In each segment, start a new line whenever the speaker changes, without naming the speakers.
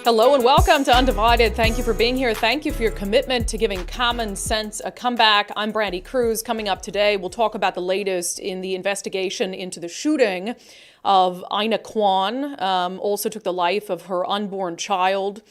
Hello and welcome to Undivided. Thank you for being here. Thank you for your commitment to giving common sense a comeback. I'm Brandi Kruse. Coming up today, we'll talk about the latest in the investigation into the shooting of Ina Kwan. Also took the life of her unborn child.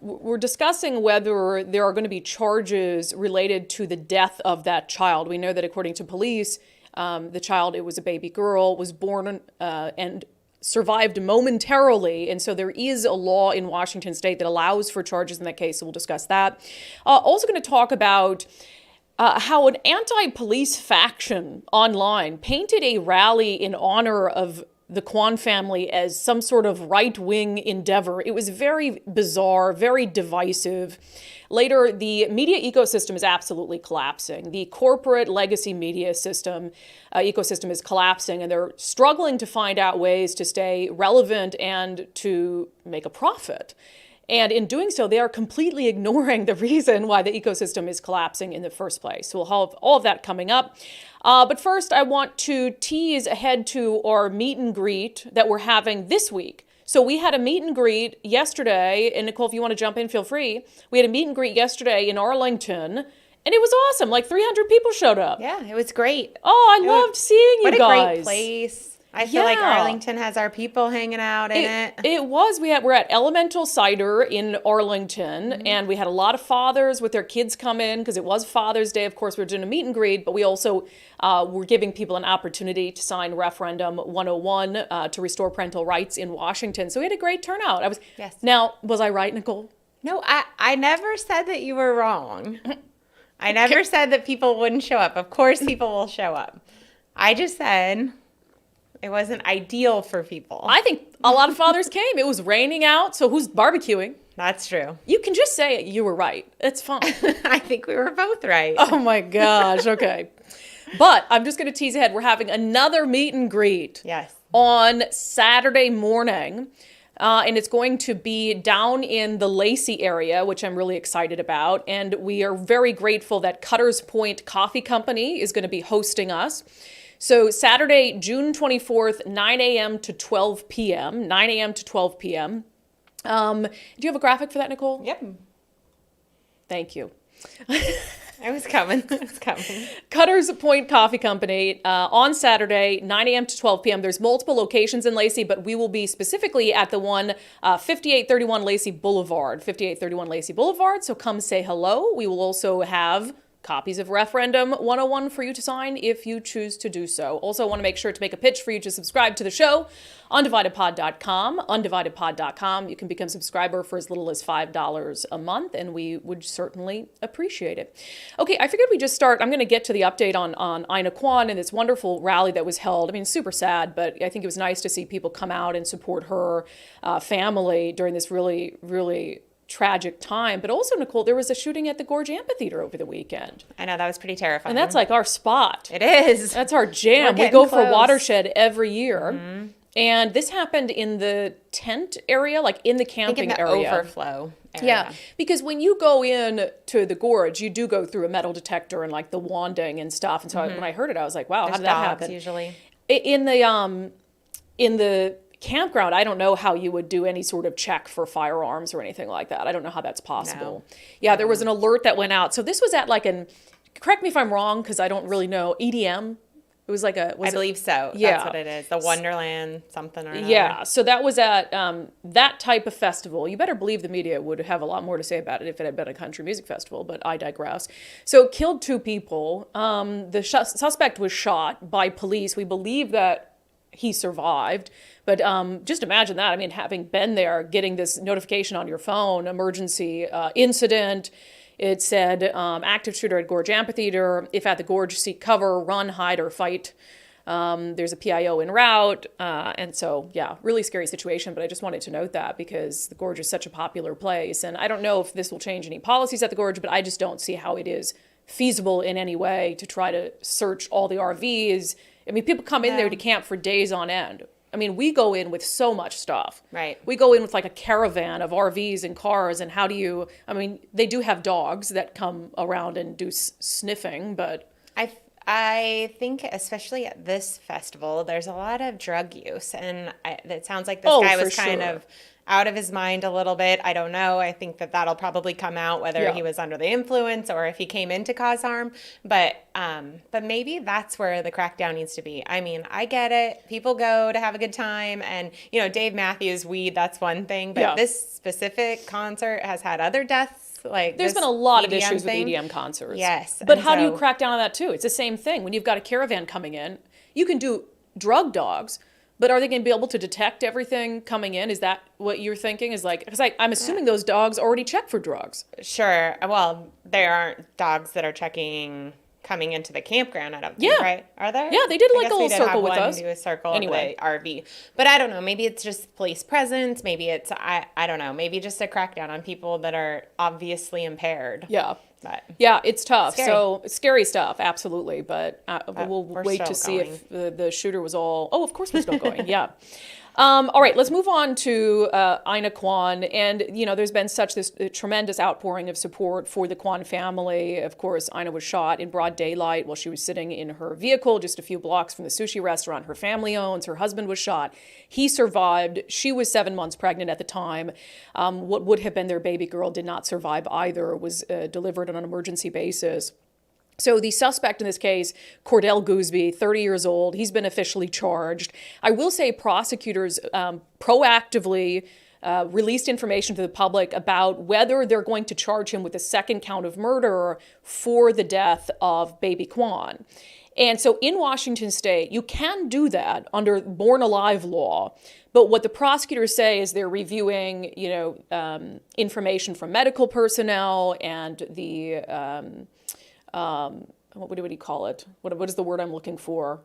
We're discussing whether there are going to be charges related to the death of that child. We know that according to police, the child, it was a baby girl, was born and survived momentarily, and so there is a law in Washington state that allows for charges in that case, so we'll discuss that. Also going to talk about how an anti-police faction online painted a rally in honor of the Kwan family as some sort of right-wing endeavor. It was very bizarre, very divisive. Later, the media ecosystem is absolutely collapsing. The corporate legacy media system ecosystem is collapsing, and they're struggling to find out ways to stay relevant and to make a profit. And in doing so, they are completely ignoring the reason why the ecosystem is collapsing in the first place. So we'll have all of that coming up. But first, I want to tease ahead to our meet and greet that we're having this week. So we had a meet and greet yesterday, and Nicole, if you want to jump in, feel free. We had a meet and greet yesterday in Arlington, and it was awesome. Like 300 people showed up.
Yeah, it was great.
Oh, I loved seeing you guys.
What a great place. I feel like Arlington has our people hanging out in it.
It was. We're at Elemental Cider in Arlington, and we had a lot of fathers with their kids come in because it was Father's Day. Of course, we were doing a meet and greet, but we also were giving people an opportunity to sign Referendum 101 to restore parental rights in Washington. So we had a great turnout.
Yes.
Now, was I right, Nicole?
No, I never said that you were wrong. I never said that people wouldn't show up. Of course, people will show up. I just said it wasn't ideal for people.
I think a lot of fathers came. It was raining out, so who's barbecuing?
That's true.
You can just say you were right. It's fine.
I think we were both right.
Oh my gosh, okay. But I'm just going to tease ahead. We're having another meet and greet on Saturday morning. And it's going to be down in the Lacey area, which I'm really excited about. And we are very grateful that Cutter's Point Coffee Company is going to be hosting us. So Saturday, June 24th, 9 a.m. to 12 p.m., 9 a.m. to 12 p.m. Do you have a graphic for that, Nicole?
Yep.
Thank you.
I was coming.
Cutter's Point Coffee Company on Saturday, 9 a.m. to 12 p.m. There's multiple locations in Lacey, but we will be specifically at the one 5831 Lacey Boulevard. 5831 Lacey Boulevard, so come say hello. We will also have copies of Referendum 101 for you to sign if you choose to do so. Also, I want to make sure to make a pitch for you to subscribe to the show, undividedpod.com, undividedpod.com. You can become a subscriber for as little as $5 a month, and we would certainly appreciate it. Okay, I figured we'd just start. I'm going to get to the update on Ina Kwan and this wonderful rally that was held. I mean, super sad, but I think it was nice to see people come out and support her family during this really, really tragic time. But also, Nicole, there was a shooting at the Gorge Amphitheater over the weekend.
I know, that was pretty terrifying.
And that's like our spot.
It is.
That's our jam. We go for Watershed every year. And this happened in the tent area, like in the camping area.
Overflow area.
Yeah, because when you go in to the gorge, you do go through a metal detector and like the wanding and stuff. And so when I heard it, I was like, wow, how did that happen?
Usually. In
the campground, I don't know how you would do any sort of check for firearms or anything like that. I don't know how that's possible. No. Yeah, there was an alert that went out. So this was at like correct me if I'm wrong, because I don't really know, EDM? It was like I
believe so. Yeah. That's what it is. The Wonderland something or another.
Yeah, so that was at that type of festival. You better believe the media would have a lot more to say about it if it had been a country music festival, but I digress. So it killed 2 people. The suspect was shot by police. We believe that he survived. But just imagine that. I mean, having been there, getting this notification on your phone, emergency incident. It said, active shooter at Gorge Amphitheater. If at the Gorge, seek cover, run, hide, or fight. There's a PIO en route. And so, yeah, really scary situation. But I just wanted to note that because the Gorge is such a popular place. And I don't know if this will change any policies at the Gorge, but I just don't see how it is feasible in any way to try to search all the RVs. I mean, people come in there to camp for days on end. I mean, we go in with so much stuff.
Right.
We go in with like a caravan of RVs and cars. And how do you, I mean, they do have dogs that come around and do sniffing, but
I think especially at this festival, there's a lot of drug use. And it sounds like this guy was kind of out of his mind a little bit. I don't know. I think that that'll probably come out whether he was under the influence or if he came in to cause harm. But maybe that's where the crackdown needs to be. I mean, I get it. People go to have a good time, and Dave Matthews weed, that's one thing. But this specific concert has had other deaths. Like
there's been a lot of issues with EDM concerts.
Yes,
but how do you crack down on that too? It's the same thing. When you've got a caravan coming in, you can do drug dogs. But are they going to be able to detect everything coming in? Is that what you're thinking? Is like, because I'm assuming those dogs already check for drugs.
Sure. Well, there aren't dogs that are checking coming into the campground. I don't think, right? Are there?
Yeah, they did like a little circle with us.
Do a circle anyway. The RV. But I don't know. Maybe it's just police presence. Maybe it's I don't know. Maybe just a crackdown on people that are obviously impaired.
Yeah.
But
yeah, it's tough.
Scary.
So scary stuff, absolutely. But we'll wait to see if the shooter was all. Oh, of course we're still going. Yeah. All right, let's move on to Ina Kwan. And, there's been such this tremendous outpouring of support for the Kwan family. Of course, Ina was shot in broad daylight while she was sitting in her vehicle just a few blocks from the sushi restaurant her family owns. Her husband was shot. He survived. She was 7 months pregnant at the time. What would have been their baby girl did not survive either, was delivered on an emergency basis. So the suspect in this case, Cordell Gooseby, 30 years old, he's been officially charged. I will say prosecutors proactively released information to the public about whether they're going to charge him with a second count of murder for the death of baby Kwan. And so in Washington state, you can do that under Born Alive law. But what the prosecutors say is they're reviewing, information from medical personnel and the what do you call it? What is the word I'm looking for?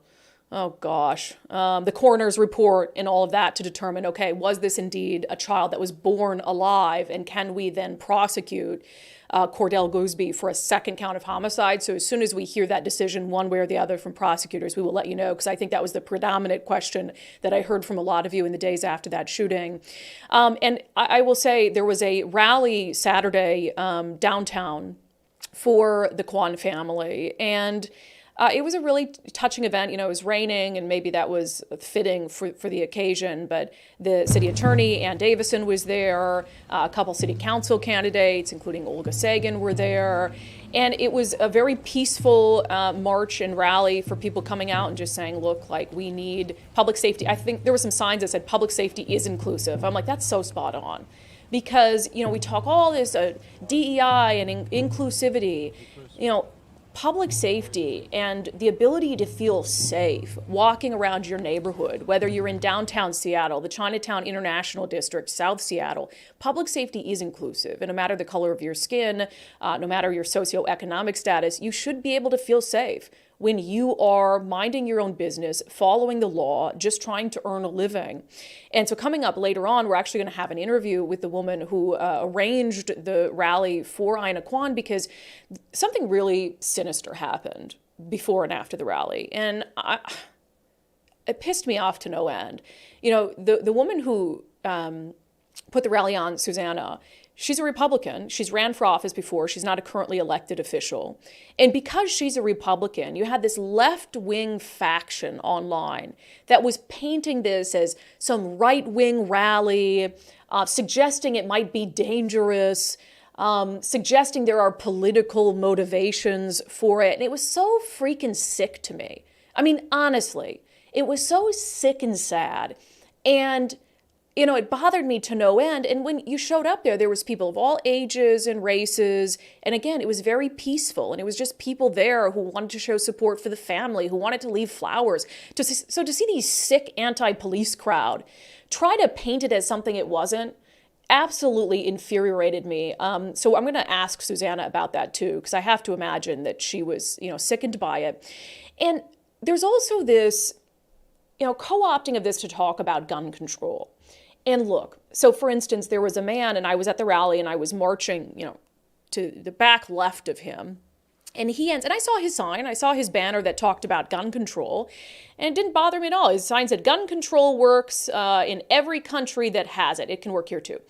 Oh, gosh. The coroner's report and all of that to determine, okay, was this indeed a child that was born alive? And can we then prosecute Cordell Gooseby for a second count of homicide? So as soon as we hear that decision one way or the other from prosecutors, we will let you know, because I think that was the predominant question that I heard from a lot of you in the days after that shooting. And I will say there was a rally Saturday downtown for the Kwan family. And it was a really touching event. It was raining, and maybe that was fitting for the occasion. But the city attorney, Ann Davison, was there. A couple city council candidates, including Olga Sagan, were there. And it was a very peaceful march and rally for people coming out and just saying, look, like, we need public safety. I think there were some signs that said public safety is inclusive. I'm like, that's so spot on. Because, we talk all this DEI and inclusivity, public safety and the ability to feel safe walking around your neighborhood, whether you're in downtown Seattle, the Chinatown International District, South Seattle, public safety is inclusive. And no matter the color of your skin, no matter your socioeconomic status, you should be able to feel safe when you are minding your own business, following the law, just trying to earn a living. And so coming up later on, we're actually going to have an interview with the woman who arranged the rally for Ina Kwan, because something really sinister happened before and after the rally. And it pissed me off to no end. The woman who put the rally on, Susanna, she's a Republican. She's ran for office before. She's not a currently elected official. And because she's a Republican, you had this left-wing faction online that was painting this as some right-wing rally, suggesting it might be dangerous, suggesting there are political motivations for it. And it was so freaking sick to me. I mean, honestly, it was so sick and sad. And it bothered me to no end. And when you showed up there was people of all ages and races. And again, it was very peaceful. And it was just people there who wanted to show support for the family, who wanted to leave flowers. So to see these sick anti-police crowd try to paint it as something it wasn't, absolutely infuriated me. So I'm going to ask Susanna about that too, because I have to imagine that she was, sickened by it. And there's also this, co-opting of this to talk about gun control. And look, so for instance, there was a man, and I was at the rally, and I was marching, to the back left of him. And and I saw his sign, I saw his banner that talked about gun control, and it didn't bother me at all. His sign said, gun control works in every country that has it. It can work here too.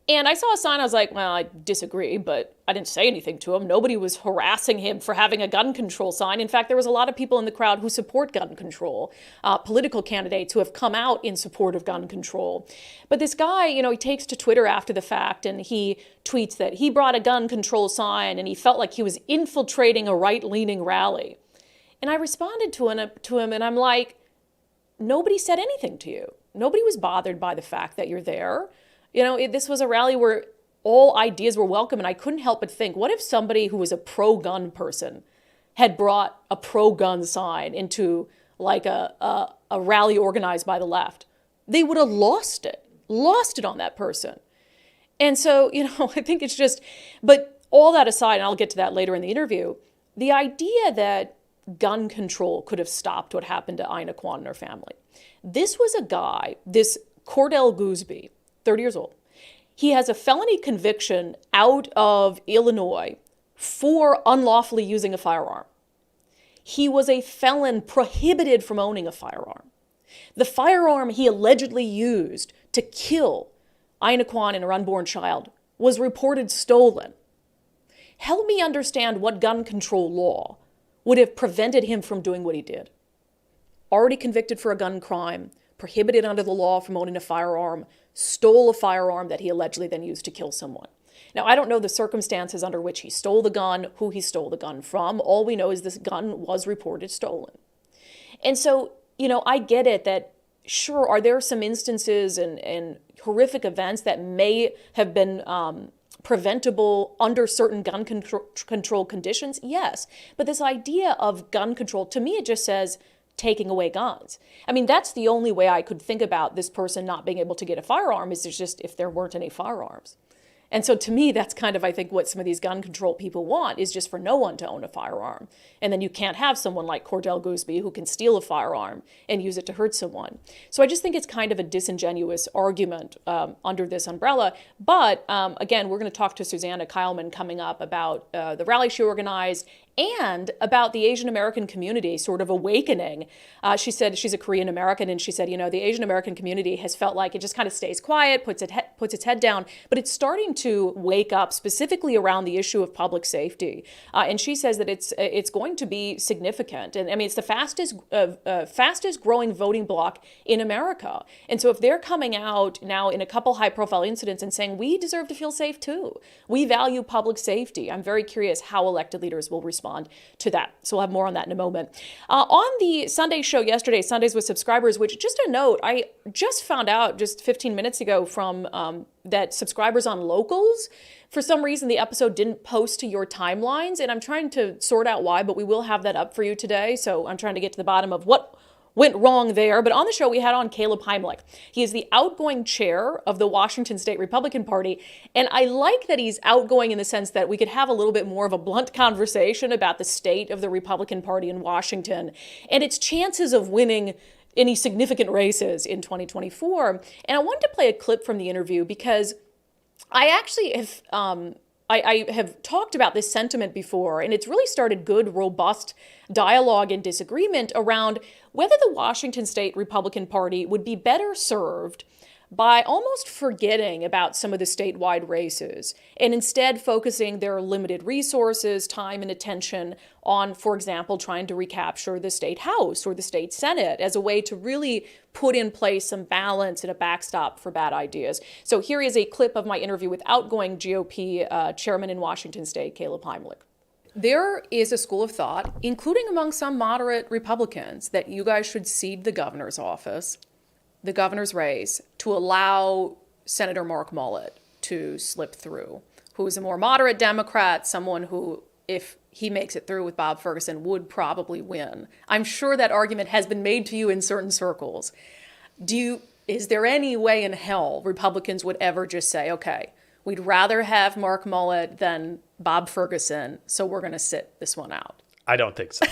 And I saw a sign, I was like, well, I disagree, but I didn't say anything to him. Nobody was harassing him for having a gun control sign. In fact, there was a lot of people in the crowd who support gun control, political candidates who have come out in support of gun control. But this guy, you know, he takes to Twitter after the fact and he tweets that he brought a gun control sign and he felt like he was infiltrating a right-leaning rally. And I responded to him and I'm like, nobody said anything to you. Nobody was bothered by the fact that you're there. You know, this was a rally where all ideas were welcome, and I couldn't help but think, what if somebody who was a pro-gun person had brought a pro-gun sign into like a rally organized by the left? They would have lost it on that person. And so, you know, I think it's just, but all that aside, and I'll get to that later in the interview, the idea that gun control could have stopped what happened to Ina Kwan and her family. This was a guy, this Cordell Gooseby, 30 years old. He has a felony conviction out of Illinois for unlawfully using a firearm. He was a felon prohibited from owning a firearm. The firearm he allegedly used to kill Ina Kwan and her unborn child was reported stolen. Help me understand what gun control law would have prevented him from doing what he did. Already convicted for a gun crime, prohibited under the law from owning a firearm, stole a firearm that he allegedly then used to kill someone. Now, I don't know the circumstances under which he stole the gun, who he stole the gun from. All we know is this gun was reported stolen. And so, you know, I get it that, sure, are there some instances and horrific events that may have been preventable under certain gun control conditions? Yes. But this idea of gun control, to me, it just says taking away guns. I mean, that's the only way I could think about this person not being able to get a firearm is just if there weren't any firearms. And so to me, that's kind of, I think, what some of these gun control people want is just for no one to own a firearm. And then you can't have someone like Cordell Gooseby who can steal a firearm and use it to hurt someone. So I just think it's kind of a disingenuous argument under this umbrella. But again, we're going to talk to Susanna Kyleman coming up about the rally she organized and about the Asian American community sort of awakening. She said she's a Korean American, and she said, you know, the Asian American community has felt like it just kind of stays quiet, puts its head down, but it's starting to wake up specifically around the issue of public safety. And she says that it's going to be significant. And I mean, it's the fastest growing voting bloc in America. And so if they're coming out now in a couple high profile incidents and saying, we deserve to feel safe too, we value public safety, I'm very curious how elected leaders will respond to that. So we'll have more on that in a moment. On the Sunday show yesterday, Sundays with Subscribers, which just a note, I just found out just 15 minutes ago from that subscribers on Locals, for some reason the episode didn't post to your timelines, and I'm trying to sort out why, but we will have that up for you today. So I'm trying to get to the bottom of what went wrong there. But on the show, we had on Caleb Heimlich. He is the outgoing chair of the Washington State Republican Party. And I like that he's outgoing in the sense that we could have a little bit more of a blunt conversation about the state of the Republican Party in Washington and its chances of winning any significant races in 2024. And I wanted to play a clip from the interview because I actually have I have talked about this sentiment before, and it's really started good, robust dialogue and disagreement around whether the Washington State Republican Party would be better served by almost forgetting about some of the statewide races and instead focusing their limited resources, time, and attention on, for example, trying to recapture the state House or the state Senate as a way to really put in place some balance and a backstop for bad ideas. So here is a clip of my interview with outgoing GOP chairman in Washington State, Caleb Heimlich. There is a school of thought, including among some moderate Republicans, that you guys should cede the governor's office, the governor's race, to allow Senator Mark Mullet to slip through, who is a more moderate Democrat, someone who, if he makes it through with Bob Ferguson, would probably win. I'm sure that argument has been made to you in certain circles. Is there any way in hell Republicans would ever just say, okay, we'd rather have Mark Mullet than Bob Ferguson, so we're going to sit this one out?
I don't think so.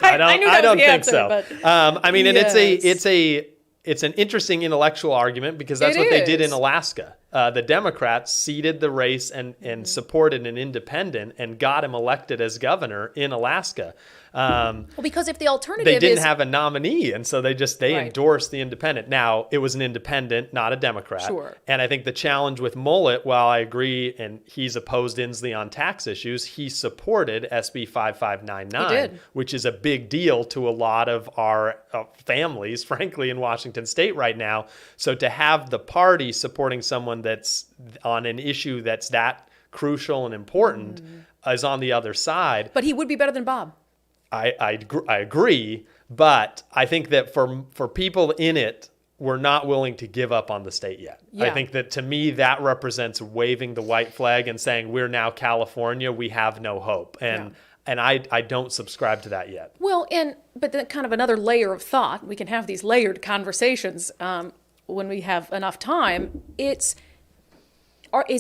I don't think so.
But
I mean,
yes.
and it's an interesting intellectual argument because that's what they did in Alaska. The Democrats ceded the race and supported an independent and got him elected as governor in Alaska.
Well, because if the alternative
they didn't
is
have a nominee, and so they
Right.
endorsed the independent. Now, it was an independent, not a Democrat.
Sure.
And I think the challenge with Mullet, while I agree, and he's opposed Inslee on tax issues, he supported SB 5599,
He did.
which is a big deal to a lot of our families, frankly, in Washington State right now. So to have the party supporting someone that's on an issue that's that crucial and important is on the other side.
but he would be better than Bob.
I agree, but I think that for people in it, we're not willing to give up on the state yet.
Yeah.
I think that to me, that represents waving the white flag and saying, we're now California, we have no hope. And I don't subscribe to that yet.
Well, but then kind of another layer of thought. We can have these layered conversations when we have enough time. Is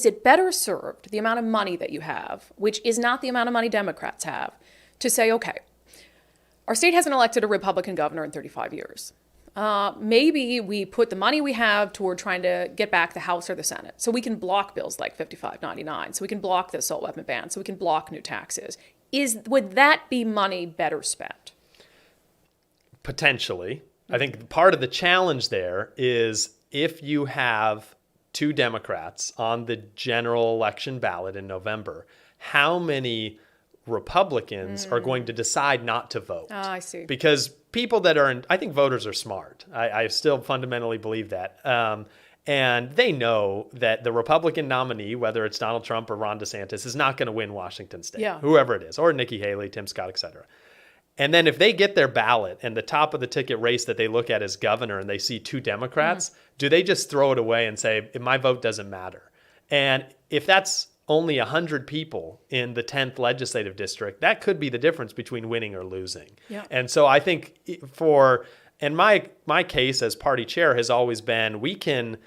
it better served, the amount of money that you have, which is not the amount of money Democrats have, to say, okay, our state hasn't elected a Republican governor in 35 years. Maybe we put the money we have toward trying to get back the House or the Senate, so we can block bills like 5599, so we can block the assault weapon ban, so we can block new taxes. Would that be money better spent?
Potentially. I think part of the challenge there is if you have two Democrats on the general election ballot in November, how many Republicans are going to decide not to vote?
I see.
Because people that are I think voters are smart. I still fundamentally believe that. And they know that the Republican nominee, whether it's Donald Trump or Ron DeSantis, is not going to win Washington State, whoever it is, or Nikki Haley, Tim Scott, et cetera. And then if they get their ballot and the top of the ticket race that they look at as governor and they see two Democrats, do they just throw it away and say, my vote doesn't matter? And if that's only 100 people in the 10th legislative district, that could be the difference between winning or losing.
Yeah.
And so I think my case as party chair has always been, we can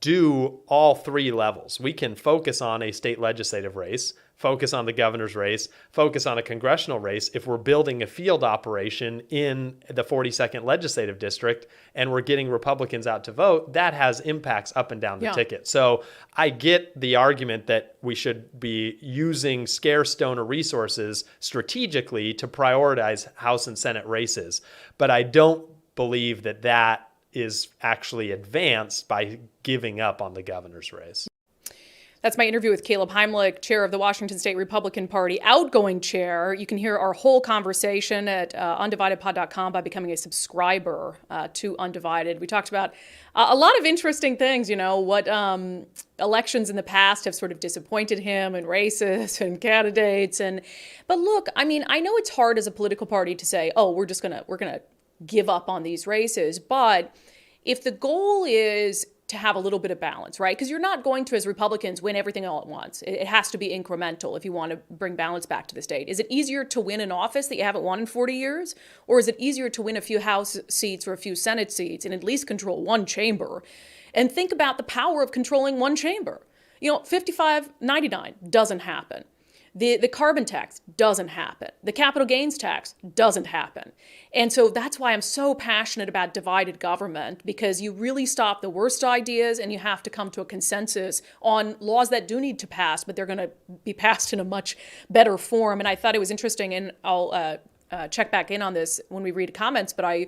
do all three levels. We can focus on a state legislative race, focus on the governor's race, focus on a congressional race. If we're building a field operation in the 42nd legislative district and we're getting Republicans out to vote, that has impacts up and down the ticket. So I get the argument that we should be using scarce donor resources strategically to prioritize House and Senate races. But I don't believe that is actually advanced by giving up on the governor's race.
That's my interview with Caleb Heimlich, chair of the Washington State Republican Party, outgoing chair. You can hear our whole conversation at undividedpod.com by becoming a subscriber to Undivided. We talked about a lot of interesting things, what elections in the past have sort of disappointed him and races and candidates. But look, I know it's hard as a political party to say, oh, we're gonna give up on these races. But if the goal is to have a little bit of balance, right? Because you're not going to, as Republicans, win everything all at once. It has to be incremental if you want to bring balance back to the state. Is it easier to win an office that you haven't won in 40 years? Or is it easier to win a few House seats or a few Senate seats and at least control one chamber? And think about the power of controlling one chamber. 5599 doesn't happen. The carbon tax doesn't happen. The capital gains tax doesn't happen. And so that's why I'm so passionate about divided government, because you really stop the worst ideas and you have to come to a consensus on laws that do need to pass, but they're going to be passed in a much better form. And I thought it was interesting, and I'll check back in on this when we read comments, but I,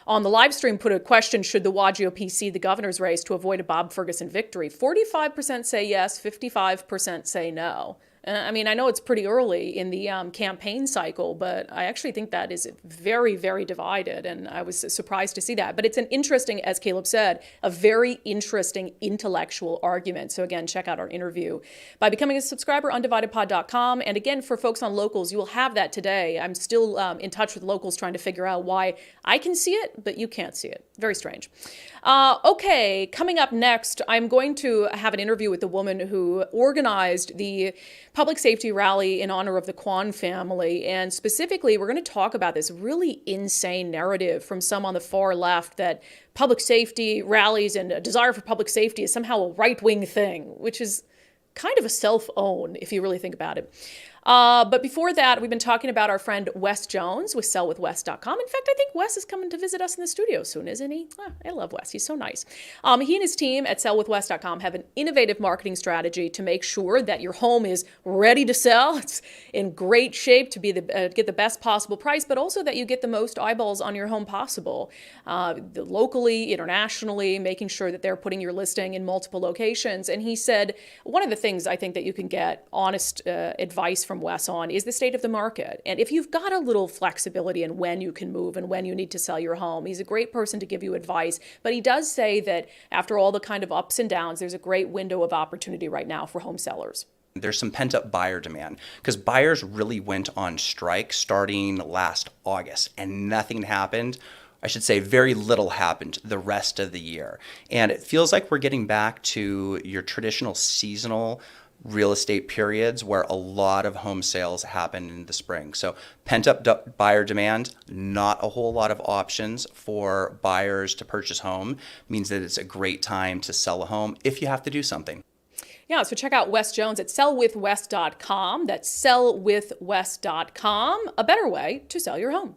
on the live stream, put a question: should the GOP cede the governor's race to avoid a Bob Ferguson victory? 45% say yes, 55% say no. I know it's pretty early in the campaign cycle, but I actually think that is very, very divided, and I was surprised to see that. But it's an interesting, as Caleb said, a very interesting intellectual argument. So again, check out our interview by becoming a subscriber, undividedpod.com. And again, for folks on locals, you will have that today. I'm still in touch with locals trying to figure out why I can see it, but you can't see it. Very strange. Okay, coming up next, I'm going to have an interview with the woman who organized the public safety rally in honor of the Kwan family. And specifically, we're going to talk about this really insane narrative from some on the far left that public safety rallies and a desire for public safety is somehow a right-wing thing, which is kind of a self-own if you really think about it. But before that, we've been talking about our friend Wes Jones with sellwithwes.com. In fact, I think Wes is coming to visit us in the studio soon, isn't he? I love Wes. He's so nice. He and his team at sellwithwes.com have an innovative marketing strategy to make sure that your home is ready to sell. It's in great shape to be get the best possible price, but also that you get the most eyeballs on your home possible. Locally, internationally, making sure that they're putting your listing in multiple locations. And he said, one of the things I think that you can get honest advice from Wes on is the state of the market. And if you've got a little flexibility in when you can move and when you need to sell your home, he's a great person to give you advice. But he does say that after all the kind of ups and downs, there's a great window of opportunity right now for home sellers.
There's some pent-up buyer demand because buyers really went on strike starting last August and nothing happened. I should say very little happened the rest of the year. And it feels like we're getting back to your traditional seasonal real estate periods where a lot of home sales happen in the spring. So pent-up buyer demand, not a whole lot of options for buyers to purchase home, means that it's a great time to sell a home if you have to do something.
Yeah, so check out Wes Jones at sellwithwes.com. That's sellwithwes.com, a better way to sell your home.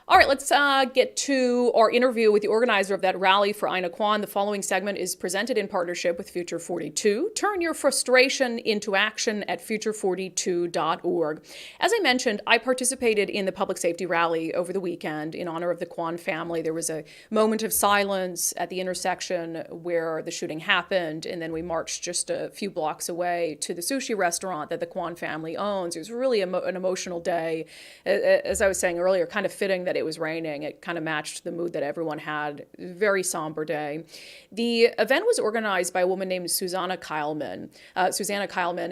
All right, let's get to our interview with the organizer of that rally for Ina Kwan. The following segment is presented in partnership with Future 42. Turn your frustration into action at future42.org. As I mentioned, I participated in the public safety rally over the weekend in honor of the Kwan family. There was a moment of silence at the intersection where the shooting happened, and then we marched just a few blocks away to the sushi restaurant that the Kwan family owns. It was really an emotional day. As I was saying earlier, kind of fitting that it was raining. It kind of matched the mood that everyone had. Very somber day. The event was organized by a woman named Susanna Kyleman,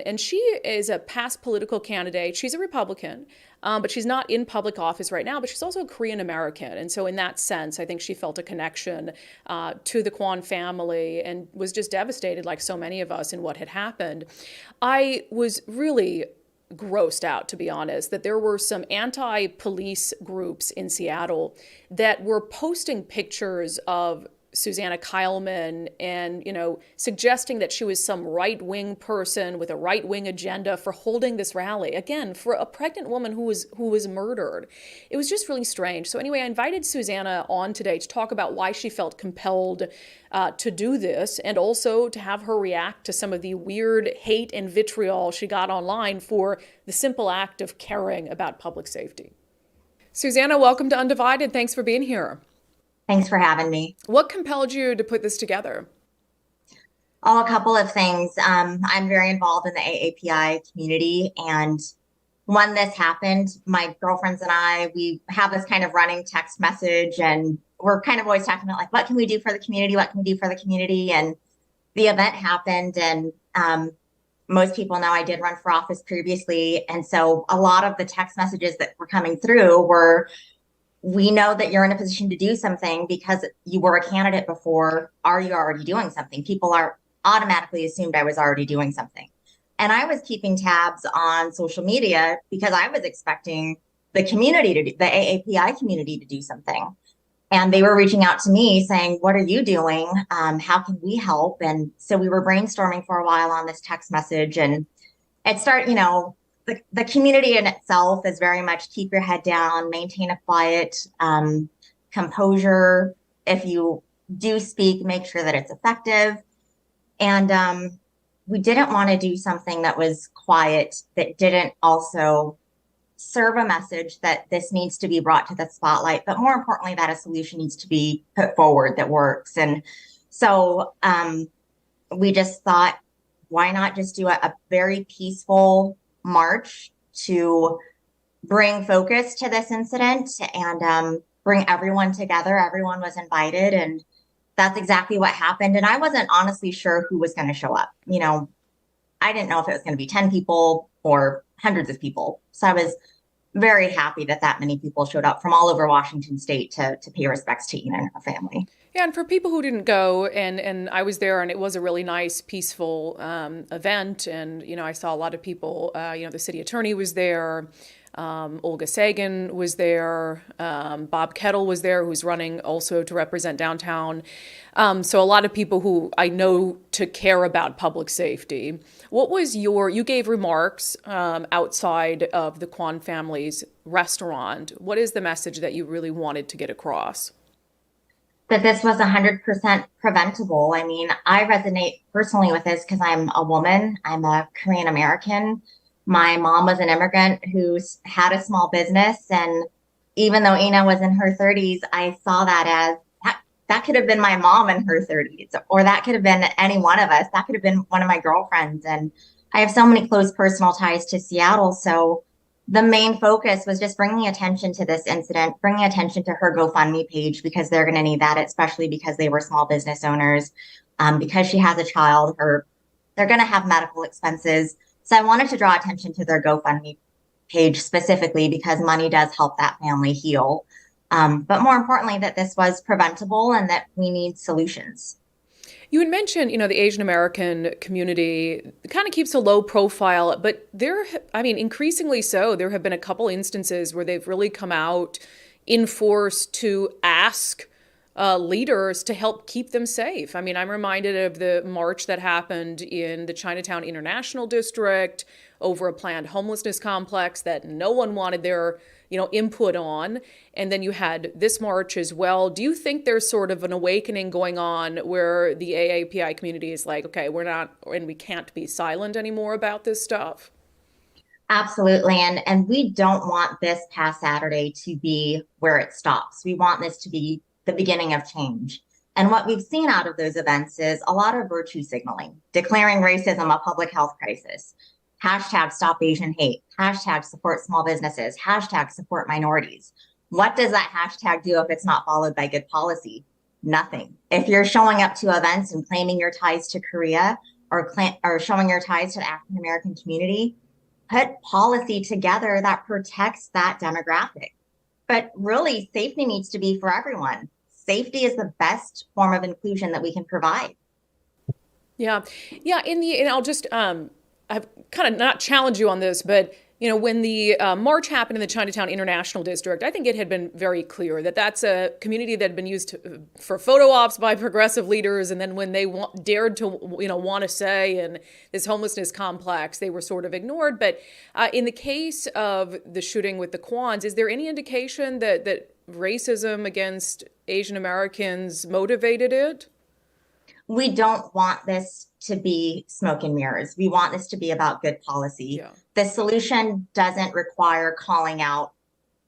and she is a past political candidate. She's a Republican, but she's not in public office right now, but she's also a Korean American. And so in that sense, I think she felt a connection to the Kwan family and was just devastated, like so many of us, in what had happened. I was really grossed out, to be honest, that there were some anti-police groups in Seattle that were posting pictures of Susanna Kyleman and, suggesting that she was some right-wing person with a right-wing agenda for holding this rally. Again, for a pregnant woman who was murdered. It was just really strange. So anyway, I invited Susanna on today to talk about why she felt compelled to do this, and also to have her react to some of the weird hate and vitriol she got online for the simple act of caring about public safety. Susanna, welcome to Undivided. Thanks for being here.
Thanks for having me.
What compelled you to put this together?
Oh, a couple of things. I'm very involved in the AAPI community, and when this happened, my girlfriends and I, we have this kind of running text message, and we're kind of always talking about like, what can we do for the community? What can we do for the community? And the event happened, and most people know I did run for office previously. And so a lot of the text messages that were coming through were, we know that you're in a position to do something because you were a candidate before. Are you already doing something? People are automatically assumed I was already doing something. And I was keeping tabs on social media because I was expecting the community the AAPI community to do something. And they were reaching out to me saying, what are you doing? How can we help? And so we were brainstorming for a while on this text message, and it started, the community in itself is very much keep your head down, maintain a quiet composure. If you do speak, make sure that it's effective. And we didn't want to do something that was quiet, that didn't also serve a message that this needs to be brought to the spotlight, but more importantly, that a solution needs to be put forward that works. And so we just thought, why not just do a very peaceful march to bring focus to this incident and bring everyone together. Everyone was invited, and that's exactly what happened. And I wasn't honestly sure who was going to show up. I didn't know if it was going to be 10 people or hundreds of people. So I was very happy that many people showed up from all over Washington state to pay respects to Ina and her family.
Yeah, and for people who didn't go, and I was there, and it was a really nice, peaceful event, and I saw a lot of people. The city attorney was there, Olga Sagan was there, Bob Kettle was there, who's running also to represent downtown. So a lot of people who I know to care about public safety. What was you gave remarks outside of the Kwan family's restaurant. What is the message that you really wanted to get across?
That this was 100% preventable. I mean, I resonate personally with this because I'm a woman. I'm a Korean American. My mom was an immigrant who's had a small business. And even though Ina was in her 30s, I saw that as that could have been my mom in her 30s, or that could have been any one of us. That could have been one of my girlfriends. And I have so many close personal ties to Seattle. So the main focus was just bringing attention to this incident, bringing attention to her GoFundMe page, because they're going to need that, especially because they were small business owners. Because she has a child, they're going to have medical expenses. So I wanted to draw attention to their GoFundMe page specifically because money does help that family heal. But more importantly, that this was preventable and that we need solutions.
You had mentioned, the Asian American community kind of keeps a low profile, but increasingly so. There have been a couple instances where they've really come out in force to ask leaders to help keep them safe. I'm reminded of the march that happened in the Chinatown International District over a planned homelessness complex that no one wanted their input on. And then you had this march as well. Do you think there's sort of an awakening going on where the AAPI community is like, okay, we're not, and we can't be silent anymore about this stuff?
Absolutely. And we don't want this past Saturday to be where it stops. We want this to be the beginning of change. And what we've seen out of those events is a lot of virtue signaling, declaring racism a public health crisis, hashtag stop Asian hate, hashtag support small businesses, hashtag support minorities. What does that hashtag do if it's not followed by good policy? Nothing. If you're showing up to events and claiming your ties to Korea or showing your ties to the African American community, put policy together that protects that demographic. But really, safety needs to be for everyone. Safety is the best form of inclusion that we can provide.
Yeah. And I'll just, I've kind of not challenge you on this, but when the march happened in the Chinatown International District, I think it had been very clear that that's a community that had been used for photo ops by progressive leaders. And then when they dared to, want to say in this homelessness complex, they were sort of ignored. But in the case of the shooting with the Kwans, is there any indication that racism against Asian Americans motivated it?
We don't want this to be smoke and mirrors. We want this to be about good policy.
Yeah.
The solution doesn't require calling out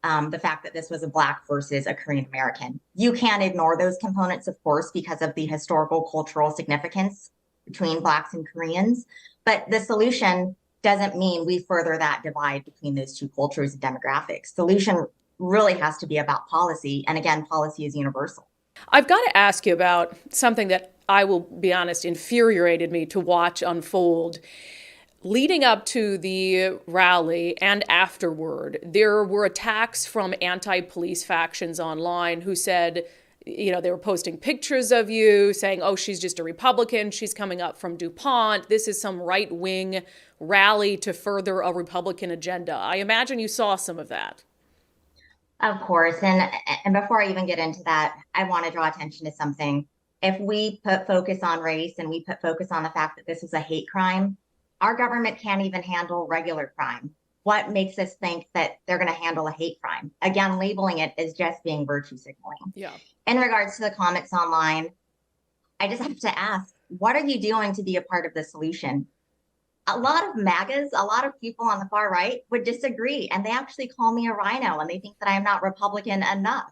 the fact that this was a Black versus a Korean American. You can't ignore those components, of course, because of the historical cultural significance between Blacks and Koreans. But the solution doesn't mean we further that divide between those two cultures and demographics. Solution really has to be about policy. And again, policy is universal.
I've got to ask you about something that I will be honest, infuriated me to watch unfold. Leading up to the rally and afterward, there were attacks from anti-police factions online who said, they were posting pictures of you saying, oh, she's just a Republican. She's coming up from DuPont. This is some right-wing rally to further a Republican agenda. I imagine you saw some of that.
Of course. And before I even get into that, I want to draw attention to something. If we put focus on race and we put focus on the fact that this was a hate crime, our government can't even handle regular crime. What makes us think that they're going to handle a hate crime? Again, labeling it as just being virtue signaling.
Yeah.
In regards to the comments online, I just have to ask, what are you doing to be a part of the solution? A lot of MAGAs, a lot of people on the far right would disagree, and they actually call me a rhino, and they think that I am not Republican enough.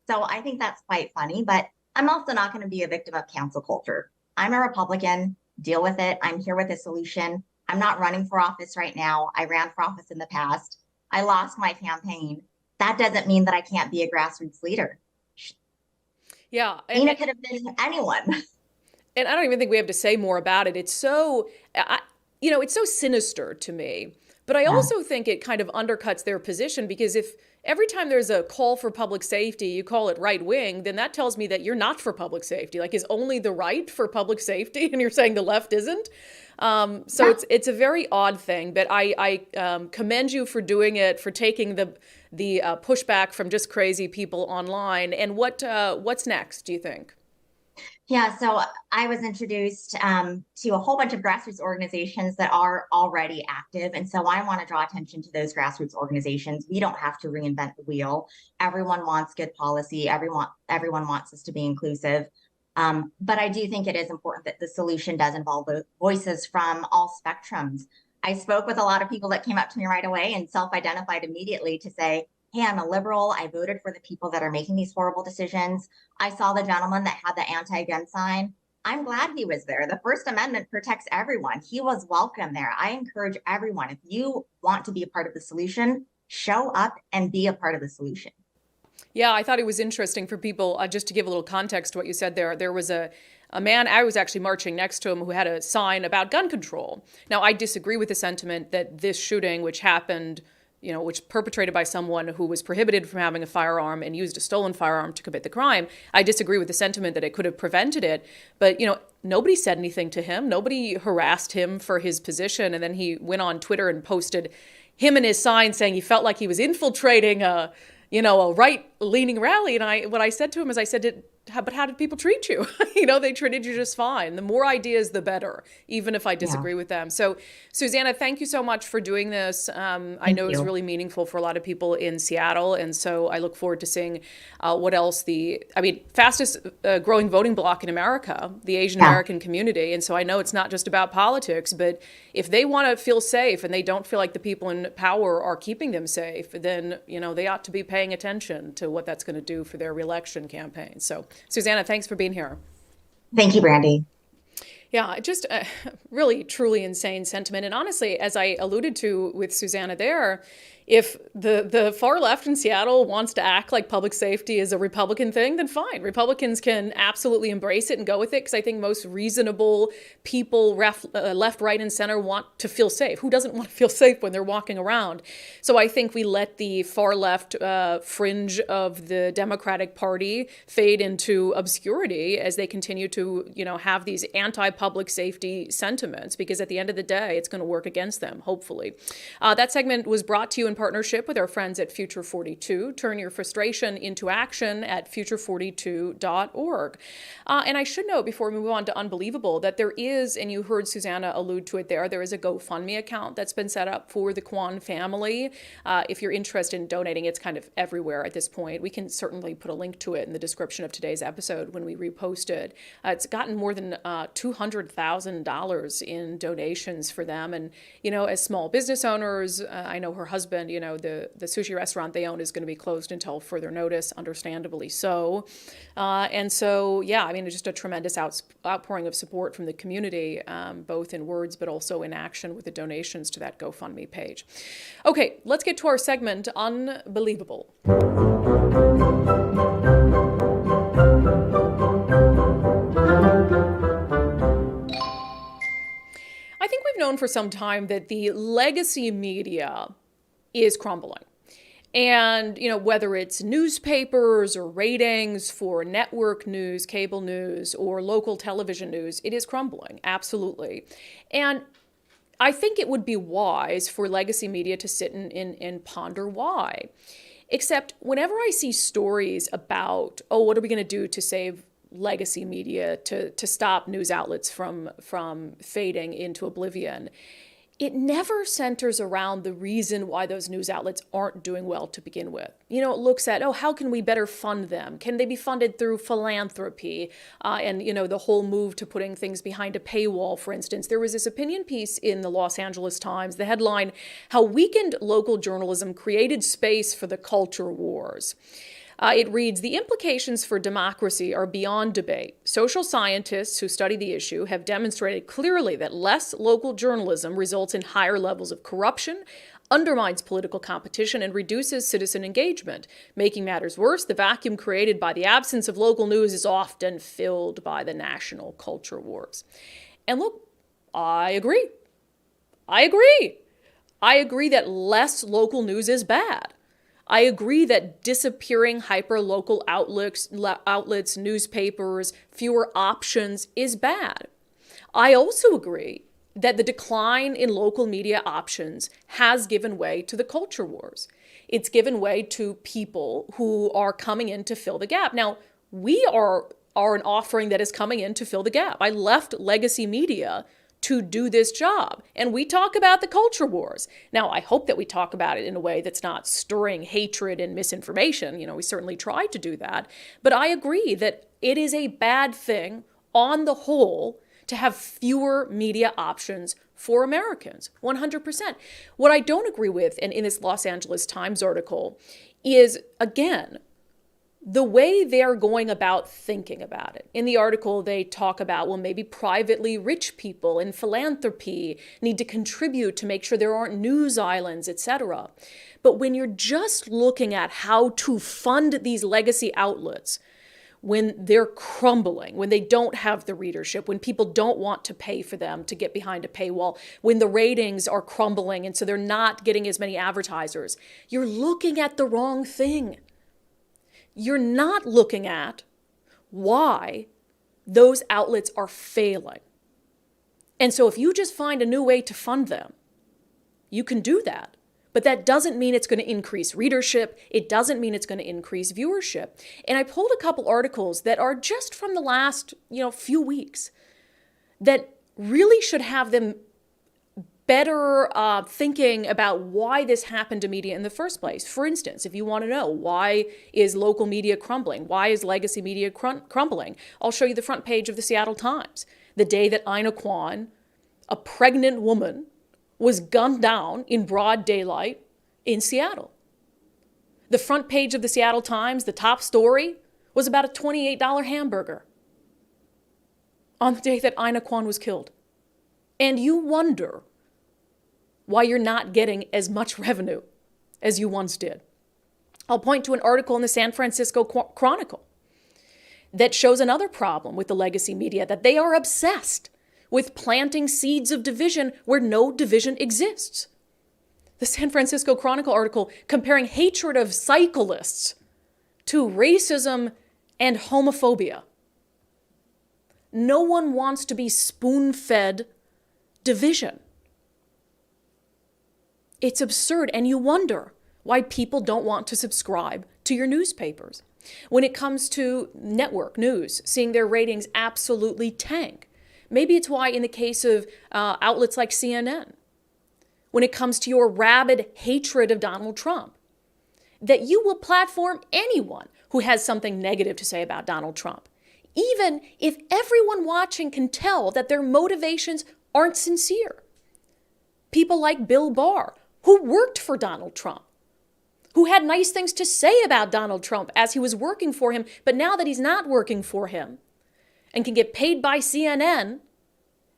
So I think that's quite funny, but I'm also not going to be a victim of cancel culture. I'm a Republican, deal with it. I'm here with a solution. I'm not running for office right now. I ran for office in the past. I lost my campaign. That doesn't mean that I can't be a grassroots leader.
Yeah.
Ina could have been anyone.
And I don't even think we have to say more about it. It's so, it's so sinister to me But I also think it kind of undercuts their position, because if every time there's a call for public safety, you call it right wing, then that tells me that you're not for public safety. Like, is only the right for public safety, and you're saying the left isn't? So it's a very odd thing. But I commend you for doing it, for taking the pushback from just crazy people online. And what's next, do you think?
Yeah, so I was introduced to a whole bunch of grassroots organizations that are already active. And so I want to draw attention to those grassroots organizations. We don't have to reinvent the wheel. Everyone wants good policy. Everyone wants us to be inclusive. But I do think it is important that the solution does involve voices from all spectrums. I spoke with a lot of people that came up to me right away and self-identified immediately to say, hey, I'm a liberal. I voted for the people that are making these horrible decisions. I saw the gentleman that had the anti-gun sign. I'm glad he was there. The First Amendment protects everyone. He was welcome there. I encourage everyone, if you want to be a part of the solution, show up and be a part of the solution.
Yeah, I thought it was interesting for people, just to give a little context to what you said there. There was a man, I was actually marching next to him, who had a sign about gun control. Now, I disagree with the sentiment that this shooting, which happened, which perpetrated by someone who was prohibited from having a firearm and used a stolen firearm to commit the crime. I disagree with the sentiment that it could have prevented it. But, nobody said anything to him. Nobody harassed him for his position. And then he went on Twitter and posted him and his sign saying he felt like he was infiltrating a right-leaning rally. And what I said to him is, I said, but how did people treat you? They treated you just fine. The more ideas, the better, even if I disagree with them. So, Susanna, thank you so much for doing this. I know it's really meaningful for a lot of people in Seattle. And so I look forward to seeing what else fastest growing voting bloc in America, the Asian American community. And so I know it's not just about politics, but if they want to feel safe and they don't feel like the people in power are keeping them safe, then, they ought to be paying attention to what that's going to do for their reelection campaign. So, Susanna, thanks for being here.
Thank you, Brandi.
Yeah, just a really, truly insane sentiment. And honestly, as I alluded to with Susanna there, if the far left in Seattle wants to act like public safety is a Republican thing, then fine. Republicans can absolutely embrace it and go with it, because I think most reasonable people, left, right, and center, want to feel safe. Who doesn't want to feel safe when they're walking around? So I think we let the far left fringe of the Democratic Party fade into obscurity as they continue to, have these anti-public safety sentiments, because at the end of the day, it's going to work against them, hopefully. That segment was brought to you in partnership with our friends at Future 42. Turn your frustration into action at future42.org. And I should note, before we move on to Unbelievable, that there is, and you heard Susanna allude to it there is a GoFundMe account that's been set up for the Kwan family. If you're interested in donating, it's kind of everywhere at this point. We can certainly put a link to it in the description of today's episode when we repost it. It's gotten more than $200,000 in donations for them. And, as small business owners, I know her husband, the sushi restaurant they own is going to be closed until further notice, understandably so. And so, it's just a tremendous outpouring of support from the community, both in words but also in action with the donations to that GoFundMe page. Okay, let's get to our segment, Unbelievable. I think we've known for some time that the legacy media is crumbling. And, whether it's newspapers or ratings for network news, cable news, or local television news, it is crumbling, absolutely. And I think it would be wise for legacy media to sit and ponder why. Except whenever I see stories about, what are we going to do to save legacy media, to stop news outlets from fading into oblivion, it never centers around the reason why those news outlets aren't doing well to begin with. It looks at, how can we better fund them? Can they be funded through philanthropy? And the whole move to putting things behind a paywall, for instance. There was this opinion piece in the Los Angeles Times, the headline, "How Weakened Local Journalism Created Space for the Culture Wars." It reads, "The implications for democracy are beyond debate. Social scientists who study the issue have demonstrated clearly that less local journalism results in higher levels of corruption, undermines political competition, and reduces citizen engagement. Making matters worse, the vacuum created by the absence of local news is often filled by the national culture wars." And look, I agree. I agree that less local news is bad. I agree that disappearing hyper-local outlets, newspapers, fewer options is bad. I also agree that the decline in local media options has given way to the culture wars. It's given way to people who are coming in to fill the gap. Now, we are an offering that is coming in to fill the gap. I left legacy media to do this job. And we talk about the culture wars. Now, I hope that we talk about it in a way that's not stirring hatred and misinformation. We certainly try to do that. But I agree that it is a bad thing on the whole to have fewer media options for Americans, 100%. What I don't agree with, and in this Los Angeles Times article, is, again, the way they're going about thinking about it. In the article, they talk about, well, maybe privately rich people in philanthropy need to contribute to make sure there aren't news islands, etc. But when you're just looking at how to fund these legacy outlets, when they're crumbling, when they don't have the readership, when people don't want to pay for them to get behind a paywall, when the ratings are crumbling and so they're not getting as many advertisers, you're looking at the wrong thing. You're not looking at why those outlets are failing. And so if you just find a new way to fund them, you can do that. But that doesn't mean it's going to increase readership. It doesn't mean it's going to increase viewership. And I pulled a couple articles that are just from the last, few weeks that really should have them better thinking about why this happened to media in the first place. For instance, if you want to know why is local media crumbling, why is legacy media crumbling, I'll show you the front page of the Seattle Times. The day that Ina Kwan, a pregnant woman, was gunned down in broad daylight in Seattle. The front page of the Seattle Times, the top story, was about a $28 hamburger on the day that Ina Kwan was killed. And you wonder why you're not getting as much revenue as you once did. I'll point to an article in the San Francisco Chronicle that shows another problem with the legacy media, that they are obsessed with planting seeds of division where no division exists. The San Francisco Chronicle article comparing hatred of cyclists to racism and homophobia. No one wants to be spoon-fed division. It's absurd, and you wonder why people don't want to subscribe to your newspapers. When it comes to network news, seeing their ratings absolutely tank. Maybe it's why in the case of outlets like CNN, when it comes to your rabid hatred of Donald Trump, that you will platform anyone who has something negative to say about Donald Trump, even if everyone watching can tell that their motivations aren't sincere. People like Bill Barr, who worked for Donald Trump, who had nice things to say about Donald Trump as he was working for him, but now that he's not working for him and can get paid by CNN,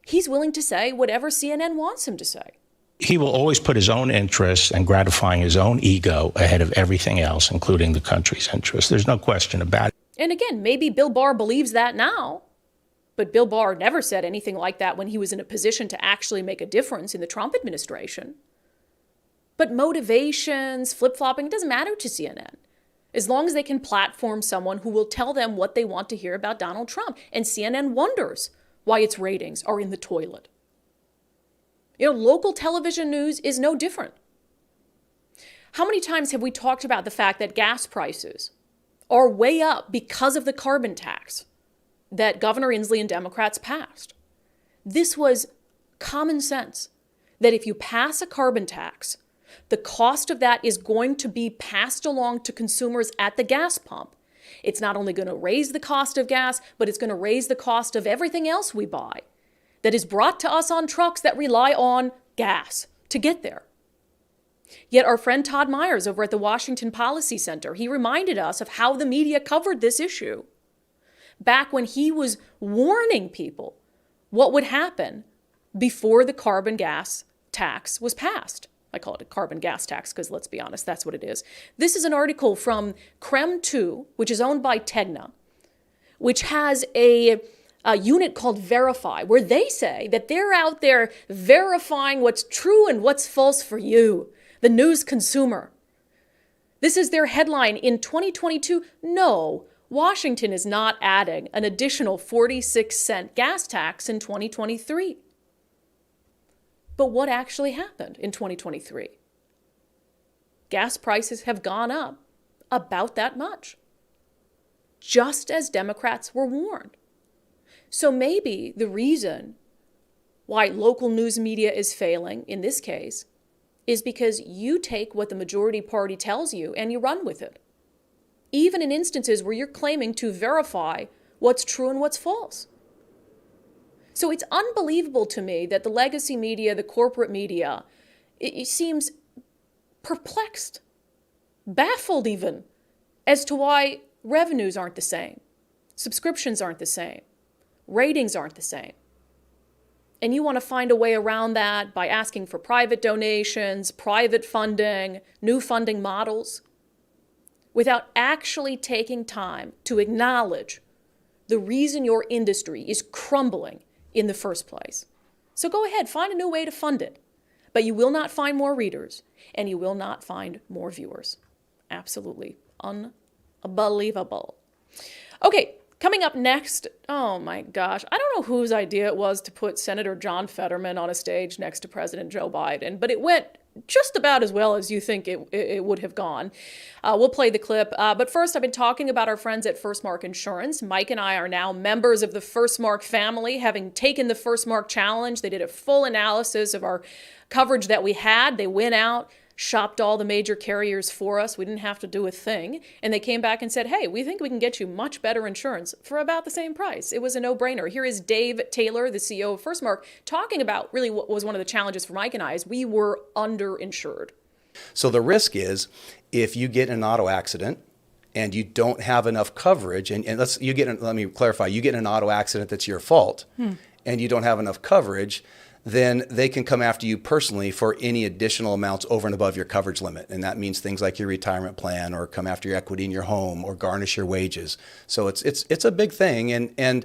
he's willing to say whatever CNN wants him to say.
He will always put his own interests and gratifying his own ego ahead of everything else, including the country's interests. There's no question about it.
And again, maybe Bill Barr believes that now, but Bill Barr never said anything like that when he was in a position to actually make a difference in the Trump administration. But motivations, flip-flopping, it doesn't matter to CNN. As long as they can platform someone who will tell them what they want to hear about Donald Trump. And CNN wonders why its ratings are in the toilet. Local television news is no different. How many times have we talked about the fact that gas prices are way up because of the carbon tax that Governor Inslee and Democrats passed? This was common sense, that if you pass a carbon tax, the cost of that is going to be passed along to consumers at the gas pump. It's not only going to raise the cost of gas, but it's going to raise the cost of everything else we buy that is brought to us on trucks that rely on gas to get there. Yet our friend Todd Myers over at the Washington Policy Center, he reminded us of how the media covered this issue back when he was warning people what would happen before the carbon gas tax was passed. I call it a carbon gas tax because, let's be honest, that's what it is. This is an article from Krem 2, which is owned by Tegna, which has a a unit called Verify, where they say that they're out there verifying what's true and what's false for you, the news consumer. This is their headline in 2022. No, Washington is not adding an additional 46-cent gas tax in 2023. But what actually happened in 2023? Gas prices have gone up about that much, just as Democrats were warned. So maybe the reason why local news media is failing in this case is because you take what the majority party tells you and you run with it, even in instances where you're claiming to verify what's true and what's false. So it's unbelievable to me that the legacy media, the corporate media, it seems perplexed, baffled even, as to why revenues aren't the same, subscriptions aren't the same, ratings aren't the same. And you want to find a way around that by asking for private donations, private funding, new funding models, without actually taking time to acknowledge the reason your industry is crumbling in the first place. So go ahead, find a new way to fund it. But you will not find more readers, and you will not find more viewers. Absolutely unbelievable. Okay. Coming up next, oh my gosh, I don't know whose idea it was to put Senator John Fetterman on a stage next to President Joe Biden, but it went just about as well as you think it would have gone. We'll play the clip. But first, I've been talking about our friends at First Mark Insurance. Mike and I are now members of the First Mark family, having taken the First Mark Challenge. They did a full analysis of our coverage that we had. They went out, shopped all the major carriers for us. We didn't have to do a thing. And they came back and said, hey, we think we can get you much better insurance for about the same price. It was a no-brainer. Here is Dave Taylor, the CEO of First Mark, talking about really what was one of the challenges for Mike and I is we were underinsured.
So the risk is if you get in an auto accident and you don't have enough coverage, and let me clarify, you get in an auto accident that's your fault and you don't have enough coverage, then they can come after you personally for any additional amounts over and above your coverage limit. And that means things like your retirement plan or come after your equity in your home or garnish your wages. So it's a big thing. And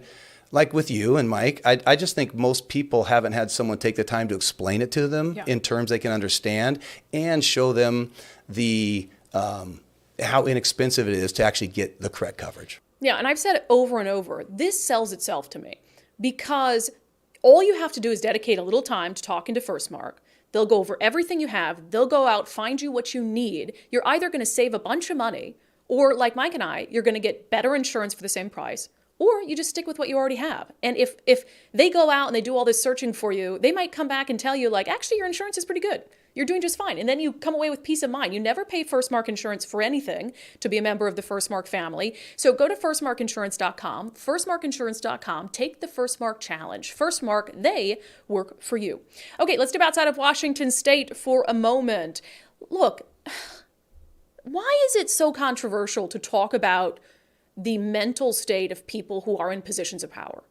like with you and Mike, I just think most people haven't had someone take the time to explain it to them in terms they can understand and show them the how inexpensive it is to actually get the correct coverage.
Yeah, and I've said it over and over. This sells itself to me because all you have to do is dedicate a little time to talking to First Mark. They'll go over everything you have. They'll go out, find you what you need. You're either going to save a bunch of money, or like Mike and I, you're going to get better insurance for the same price, or you just stick with what you already have. And if they go out and they do all this searching for you, they might come back and tell you, like, actually, your insurance is pretty good. You're doing just fine. And then you come away with peace of mind. You never pay First Mark Insurance for anything to be a member of the First Mark family. So go to firstmarkinsurance.com, firstmarkinsurance.com, take the First Mark Challenge. First Mark, they work for you. Okay, let's step outside of Washington State for a moment. Look, why is it so controversial to talk about the mental state of people who are in positions of power?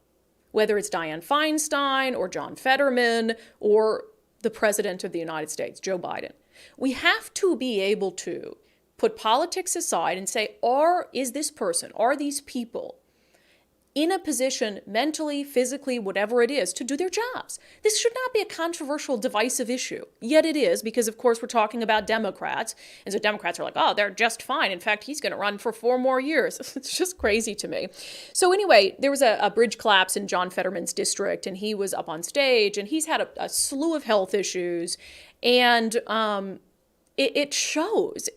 Whether it's Dianne Feinstein or John Fetterman or the President of the United States, Joe Biden. We have to be able to put politics aside and say, is this person, are these people in a position mentally, physically, whatever it is, to do their jobs? This should not be a controversial, divisive issue. Yet it is, because of course we're talking about Democrats. And so Democrats are like, oh, they're just fine. In fact, he's going to run for 4 more years. It's just crazy to me. So anyway, there was a bridge collapse in John Fetterman's district, and he was up on stage, and he's had a slew of health issues. And it shows.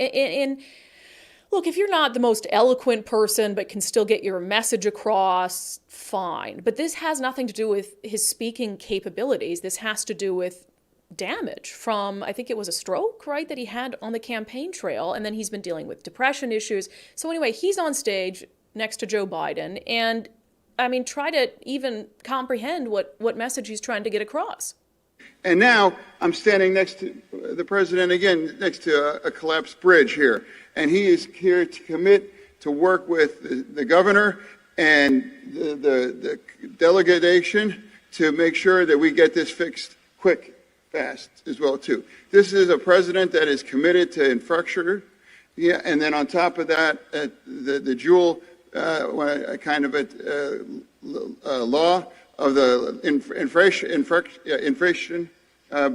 Look, if you're not the most eloquent person but can still get your message across, fine. But this has nothing to do with his speaking capabilities. This has to do with damage from, I think it was a stroke, right, that he had on the campaign trail. And then he's been dealing with depression issues. So anyway, he's on stage next to Joe Biden. And, I mean, try to even comprehend what message he's trying to get across.
And now I'm standing next to the president again, next to a collapsed bridge here. And he is here to commit to work with the governor and the delegation to make sure that we get this fixed quick, fast as well, too. This is a president that is committed to infrastructure. Yeah, and then on top of that, the jewel kind of a law of the inflation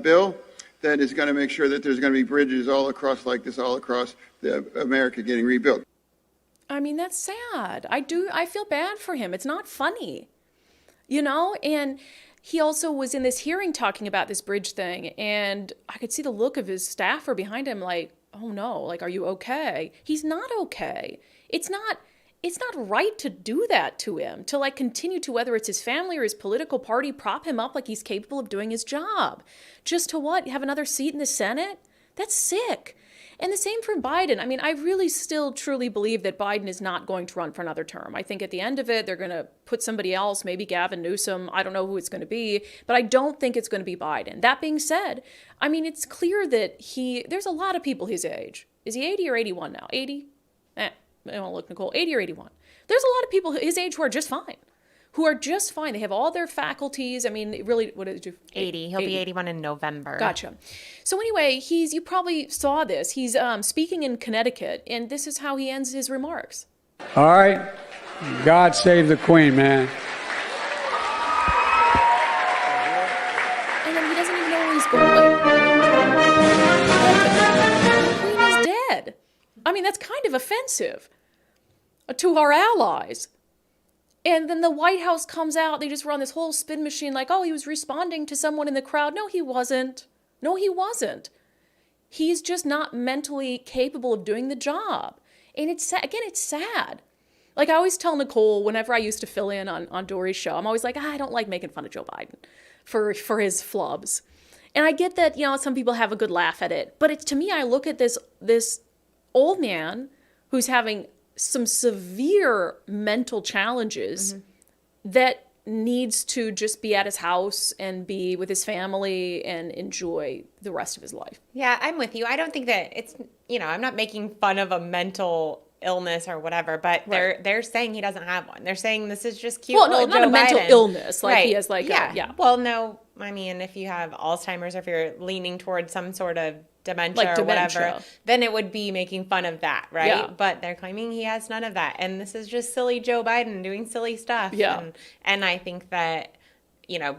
bill that is going to make sure that there's going to be bridges all across America getting rebuilt.
I mean, that's sad. I feel bad for him. It's not funny, and he also was in this hearing talking about this bridge thing, and I could see the look of his staffer behind him like, oh no, like, are you okay? He's not okay. It's not right to do that to him, to like continue to, whether it's his family or his political party, prop him up like he's capable of doing his job. Just to what? Have another seat in the Senate? That's sick. And the same for Biden. I mean, I really still truly believe that Biden is not going to run for another term. I think at the end of it, they're going to put somebody else, maybe Gavin Newsom. I don't know who it's going to be, but I don't think it's going to be Biden. That being said, I mean, it's clear that there's a lot of people his age. Is he 80 or 81 now? 80? I don't look, Nicole. 80 or 81. There's a lot of people his age who are just fine. They have all their faculties. I mean, really, what did you?
80. He'll be 81 in November.
Gotcha. So anyway, you probably saw this. He's speaking in Connecticut, and this is how he ends his remarks.
All right. God save the Queen, man.
And then he doesn't even know where he's going. The Queen is dead. I mean, that's kind of offensive to our allies. And then the White House comes out, they just run this whole spin machine like, oh, he was responding to someone in the crowd. No, he wasn't. He's just not mentally capable of doing the job. And it's sad. Like I always tell Nicole, whenever I used to fill in on Dory's show, I'm always like, I don't like making fun of Joe Biden for his flubs. And I get that, some people have a good laugh at it. But to me, I look at this old man who's having some severe mental challenges that needs to just be at his house and be with his family and enjoy the rest of his life.
Yeah, I'm with you. I don't think that it's, I'm not making fun of a mental illness or whatever, but
right.
they're saying he doesn't have one. They're saying this is just cute.
Well, no,
little
not
Joe
a mental
Biden.
illness. Like
right.
he has yeah.
Well, no, I mean, if you have Alzheimer's or if you're leaning towards some sort of dementia or whatever, then it would be making fun of that, right?
Yeah.
But they're claiming he has none of that. And this is just silly Joe Biden doing silly stuff.
Yeah.
And I think that,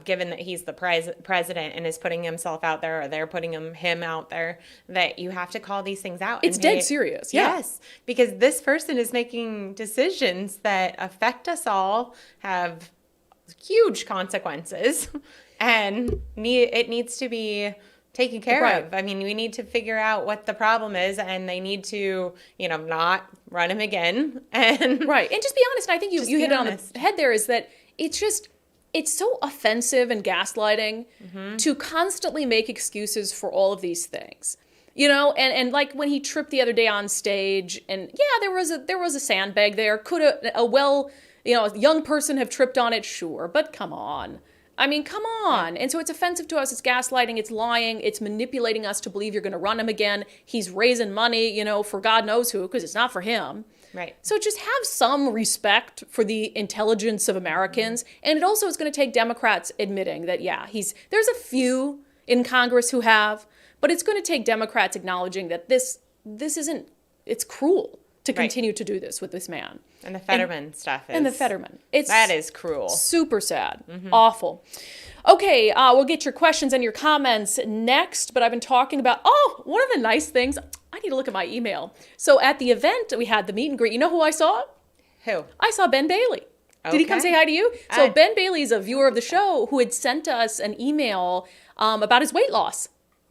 given that he's the president and is putting himself out there, or they're putting him out there, that you have to call these things out.
It's dead serious. Yeah.
Yes. Because this person is making decisions that affect us all, have huge consequences, and it needs to be taken care of. I mean, we need to figure out what the problem is, and they need to, not run him again. And
right. And just be honest. And I think you hit it on the head there, is that it's so offensive and gaslighting to constantly make excuses for all of these things. And like when he tripped the other day on stage, and yeah, there was a sandbag there. Could a young person have tripped on it? Sure. But come on. I mean, come on. And so it's offensive to us. It's gaslighting. It's lying. It's manipulating us to believe you're going to run him again. He's raising money, for God knows who, because it's not for him.
Right.
So just have some respect for the intelligence of Americans. And it also is going to take Democrats admitting that, there's a few in Congress who have, but it's going to take Democrats acknowledging that this isn't, it's cruel to continue to do this with this man.
And the Fetterman stuff is.
And the Fetterman.
That is cruel.
Super sad. Awful. Okay, we'll get your questions and your comments next, but I've been talking about, one of the nice things, I need to look at my email. So at the event, we had the meet and greet. You know who I saw?
Who?
I saw Ben Bailey.
Okay.
Did he come say hi to you? So Ben Bailey is a viewer of the show who had sent us an email about his weight loss.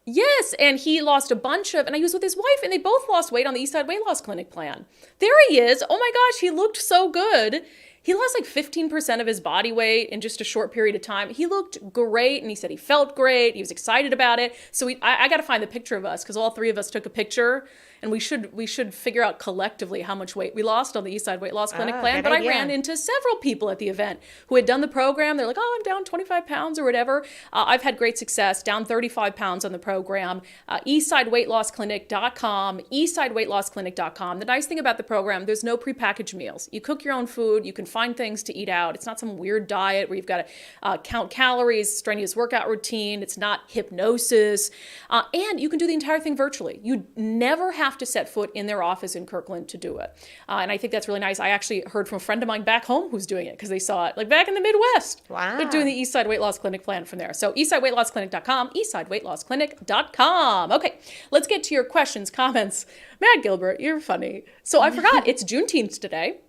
Yes, and he lost a bunch of, and he was with his wife, and they both lost weight on the Eastside Weight Loss Clinic plan. There he is. Oh my gosh, he looked so good. He lost like 15% of his body weight in just a short period of time. He looked great, and he said he felt great. He was excited about it. So I got to find the picture of us, because all three of us took a picture, and we should figure out collectively how much weight we lost on the Eastside Weight Loss Clinic plan. But I ran into several people at the event who had done the program. They're like, I'm down 25 pounds or whatever. I've had great success, down 35 pounds on the program. EastsideWeightLossClinic.com, EastsideWeightLossClinic.com. The nice thing about the program, there's no prepackaged meals. You cook your own food. You can find things to eat out. It's not some weird diet where you've got to count calories, strenuous workout routine. It's not hypnosis. And you can do the entire thing virtually. You never have to set foot in their office in Kirkland to do it. And I think that's really nice. I actually heard from a friend of mine back home who's doing it because they saw it like back in the Midwest.
Wow.
They're doing the Eastside Weight Loss Clinic plan from there. So eastsideweightlossclinic.com, eastsideweightlossclinic.com. Okay, let's get to your questions, comments. Matt Gilbert, you're funny. So I forgot, it's Juneteenth today,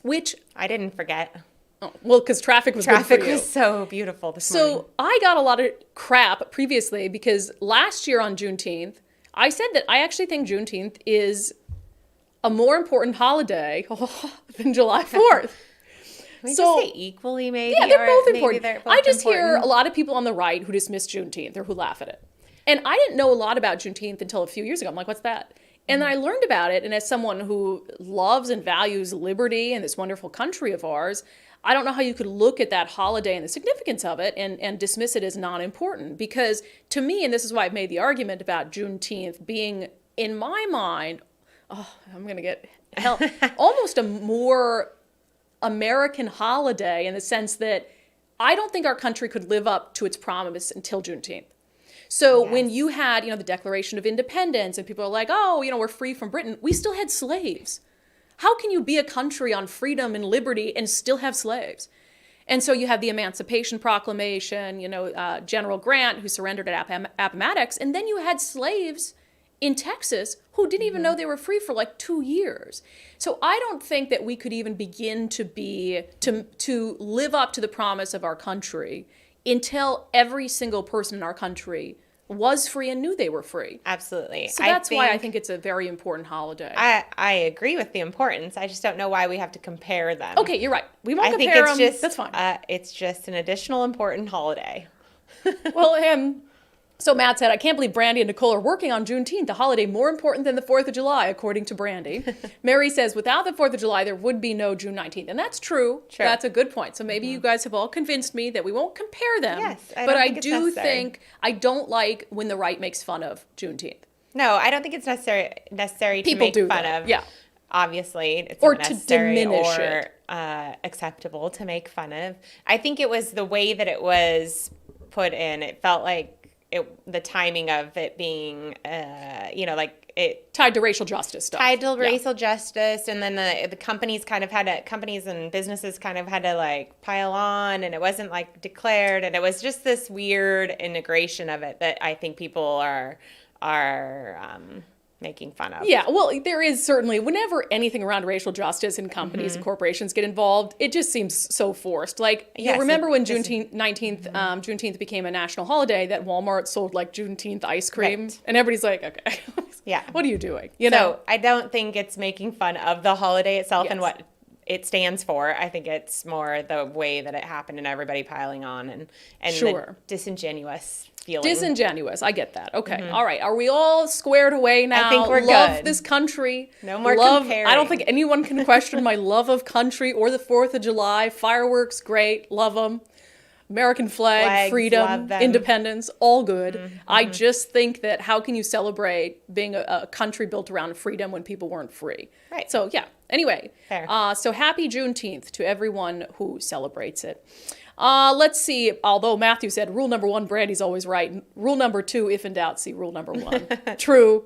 which...
I didn't forget.
Oh, well, because traffic was good for
Traffic
you.
was so beautiful this morning.
So I got a lot of crap previously because last year on Juneteenth, I said that I actually think Juneteenth is a more important holiday than July 4th.
Can we just say equally, maybe?
Yeah, they're
or
both
maybe
important.
they're both
I just hear
important.
a lot of people on the right who dismiss Juneteenth or who laugh at it. And I didn't know a lot about Juneteenth until a few years ago. I'm like, what's that? And then I learned about it. And as someone who loves and values liberty and this wonderful country of ours, I don't know how you could look at that holiday and the significance of it and dismiss it as non-important. Because to me, and this is why I've made the argument about Juneteenth being, in my mind, I'm going to get hell, almost a more American holiday in the sense that I don't think our country could live up to its promise until Juneteenth. So when you had, the Declaration of Independence and people are like, we're free from Britain, we still had slaves. How can you be a country on freedom and liberty and still have slaves? And so you have the Emancipation Proclamation, General Grant who surrendered at Appomattox, and then you had slaves in Texas who didn't even know they were free for like 2 years. So I don't think that we could even begin to live up to the promise of our country until every single person in our country was free and knew they were free.
Absolutely.
So that's why I think it's a very important holiday.
I agree with the importance. I just don't know why we have to compare them.
Okay, you're right. We won't
I think
compare
it's
them.
just,
That's fine.
It's just an additional important holiday.
Well, so Matt said, I can't believe Brandi and Nicole are working on Juneteenth, a holiday more important than the 4th of July, according to Brandi. Mary says, without the 4th of July, there would be no June 19th. And that's true.
Sure.
That's a good point. So maybe you guys have all convinced me that we won't compare them.
Yes,
but I do think I don't like when the right makes fun of Juneteenth.
No, I don't think it's necessary to
People
make
do
fun
that.
of.
Yeah.
Obviously, it's
Or
not
to
necessary
diminish
or
it.
Acceptable to make fun of. I think it was the way that it was put in. It felt like the timing of it being,
tied to racial justice stuff.
tied to racial justice, and then the companies companies and businesses kind of had to like pile on, and it wasn't like declared, and it was just this weird integration of it that I think people are making fun of.
Yeah, well, there is certainly, whenever anything around racial justice and companies and corporations get involved, it just seems so forced. Like,
Yes,
you remember when Juneteenth became a national holiday, that Walmart sold like Juneteenth ice cream,
Right.
and everybody's like, okay,
Yeah.
what are you doing?
So I don't think it's making fun of the holiday itself and
Yes.
what it stands for. I think it's more the way that it happened and everybody piling on and
Sure.
the disingenuous feeling.
Disingenuous. I get that. Okay. All right. Are we all squared away now?
I think we're
love
good.
this country.
No more
love.
comparing.
I don't think anyone can question my love of country or the 4th of July. Fireworks, great. Love them. American flag,
Flags,
freedom,
love them.
independence, all good. I just think that how can you celebrate being a country built around freedom when people weren't free?
Right.
So, yeah. Anyway,
Fair.
so happy Juneteenth to everyone who celebrates it. Let's see. Although Matthew said rule number 1, Brandi's always right. Rule number 2, if in doubt, see rule number 1. True.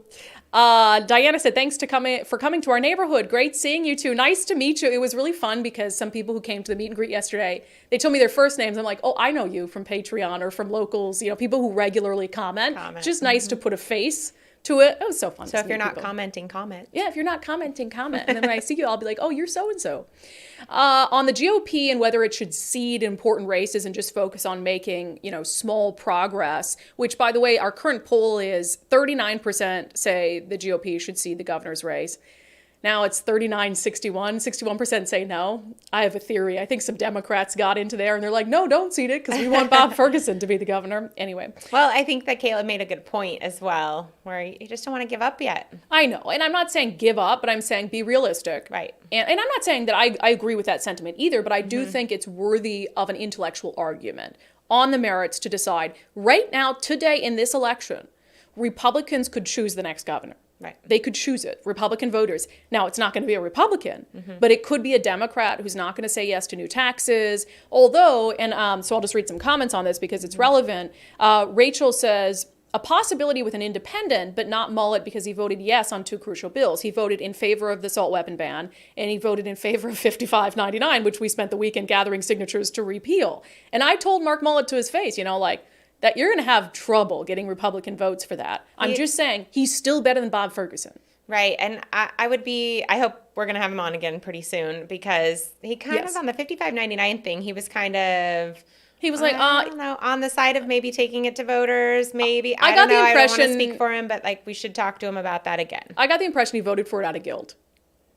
Diana said, thanks for coming to our neighborhood. Great seeing you two. Nice to meet you. It was really fun because some people who came to the meet and greet yesterday, they told me their first names. I'm like, oh, I know you from Patreon or from locals, people who regularly comment. Just nice to put a face to it. It was so fun.
So
to
if you're
meet
not
people.
commenting, comment.
Yeah, if you're not commenting, comment. And then when I see you, I'll be like, oh, you're so-and-so. On the GOP and whether it should cede important races and just focus on making, small progress, which, by the way, our current poll is 39% say the GOP should cede the governor's race. Now it's 39-61. 61% say no. I have a theory. I think some Democrats got into there and they're like, no, don't cede it because we want Bob Ferguson to be the governor. Anyway.
Well, I think that Caleb made a good point as well, where you just don't want to give up yet.
I know. And I'm not saying give up, but I'm saying be realistic.
Right.
And I'm not saying that I agree with that sentiment either, but I do think it's worthy of an intellectual argument on the merits to decide right now, today in this election, Republicans could choose the next governor.
Right.
They could choose it, Republican voters. Now, it's not going to be a Republican, but it could be a Democrat who's not going to say yes to new taxes. Although, and so I'll just read some comments on this because it's relevant. Rachel says, a possibility with an independent, but not Mullet because he voted yes on 2 crucial bills. He voted in favor of the assault weapon ban, and he voted in favor of 5599, which we spent the weekend gathering signatures to repeal. And I told Mark Mullet to his face, that you're going to have trouble getting Republican votes for that. I'm just saying he's still better than Bob Ferguson.
Right. And I hope we're going to have him on again pretty soon because he kind of on the 5599 thing, he was kind of...
He was like,
I don't know, on the side of maybe taking it to voters, maybe.
I got the impression...
I don't want to speak for him, but we should talk to him about that again.
I got the impression he voted for it out of guilt.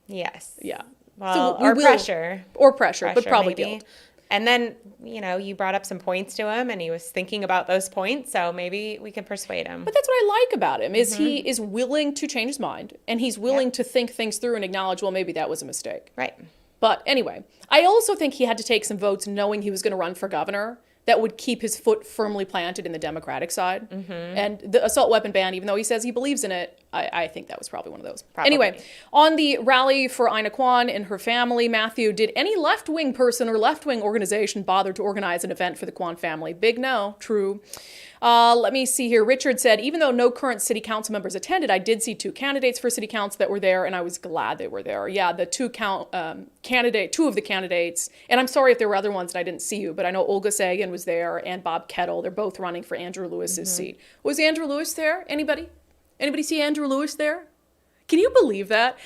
Yes.
Yeah.
Well, or pressure.
Or pressure, but probably
maybe.
guilt.
And then, you brought up some points to him and he was thinking about those points. So maybe we can persuade him.
But that's what I like about him is he is willing to change his mind and he's willing to think things through and acknowledge, well, maybe that was a mistake.
Right.
But anyway, I also think he had to take some votes knowing he was going to run for governor that would keep his foot firmly planted in the Democratic side. And the assault weapon ban, even though he says he believes in it, I think that was probably one of those.
Probably.
Anyway, on the rally for Ina Kwan and her family, Matthew, did any left-wing person or left-wing organization bother to organize an event for the Kwan family? Big no. True. Let me see here. Richard said, even though no current city council members attended, I did see 2 candidates for city council that were there, and I was glad they were there. Yeah, the 2 of the candidates, and I'm sorry if there were other ones and I didn't see you, but I know Olga Sagan was there and Bob Kettle. They're both running for Andrew Lewis's seat. Was Andrew Lewis there? Anybody? Anybody see Andrew Lewis there? Can you believe that?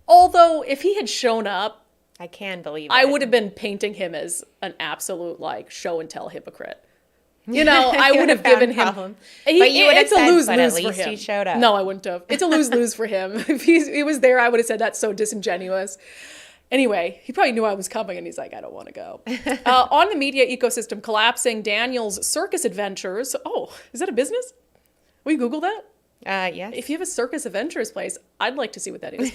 Although, if he had shown up,
I can believe it.
I would have been painting him as an absolute show and tell hypocrite. I would have given him.
But you would have
it's
said,
a lose-lose
but at
for
least
him.
he showed up.
No, I wouldn't have. It's a lose-lose for him. If he was there, I would have said that's so disingenuous. Anyway, he probably knew I was coming, and he's like, I don't want to go. On the media ecosystem collapsing, Daniel's circus adventures. Oh, is that a business? Will you Google that?
Yes.
If you have a circus adventures place, I'd like to see what that is.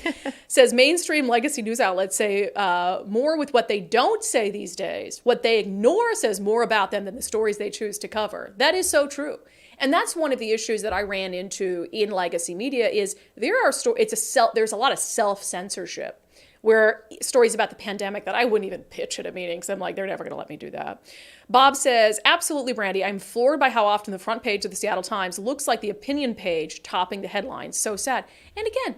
Says mainstream legacy news outlets say more with what they don't say these days. What they ignore says more about them than the stories they choose to cover. That is so true. And that's one of the issues that I ran into in legacy media is there's a lot of self-censorship where stories about the pandemic that I wouldn't even pitch at a meeting because I'm like, they're never going to let me do that. Bob says, absolutely, Brandi. I'm floored by how often the front page of the Seattle Times looks like the opinion page topping the headlines. So sad. And again,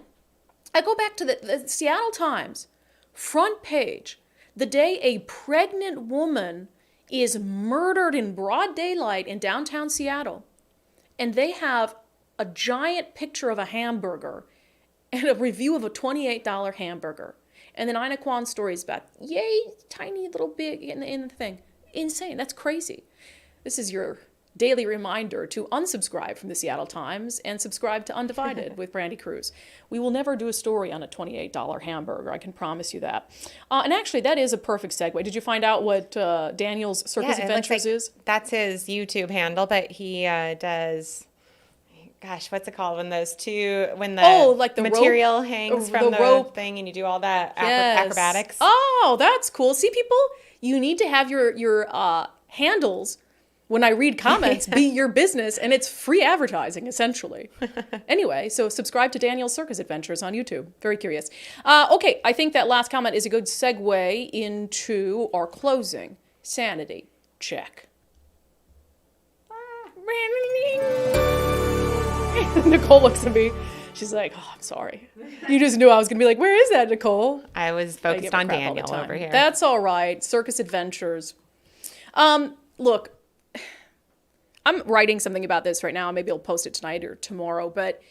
I go back to the Seattle Times front page, the day a pregnant woman is murdered in broad daylight in downtown Seattle. And they have a giant picture of a hamburger and a review of a $28 hamburger. And then Ina Kwan's stories about, yay, tiny little big in the thing. Insane. That's crazy. This is your daily reminder to unsubscribe from the Seattle Times and subscribe to Undivided with Brandi Kruse. We will never do a story on a $28 hamburger. I can promise you that. And actually, that is a perfect segue. Did you find out what Daniel's Circus Adventures is?
That's his YouTube handle, but he does... Gosh, what's it called when the material hangs from the rope thing and you do all that acrobatics?
Oh, that's cool. See, people, you need to have your handles when I read comments be your business, and it's free advertising essentially. Anyway, so subscribe to Daniel's Circus Adventures on YouTube. Very curious. Okay, I think that last comment is a good segue into our closing. Sanity check. Nicole looks at me. She's like, oh, I'm sorry. You just knew I was going to be like, where is that, Nicole?
I was focused on Daniel over here.
That's all right. Circus Adventures. Look, I'm writing something about this right now. Maybe I'll post it tonight or tomorrow. But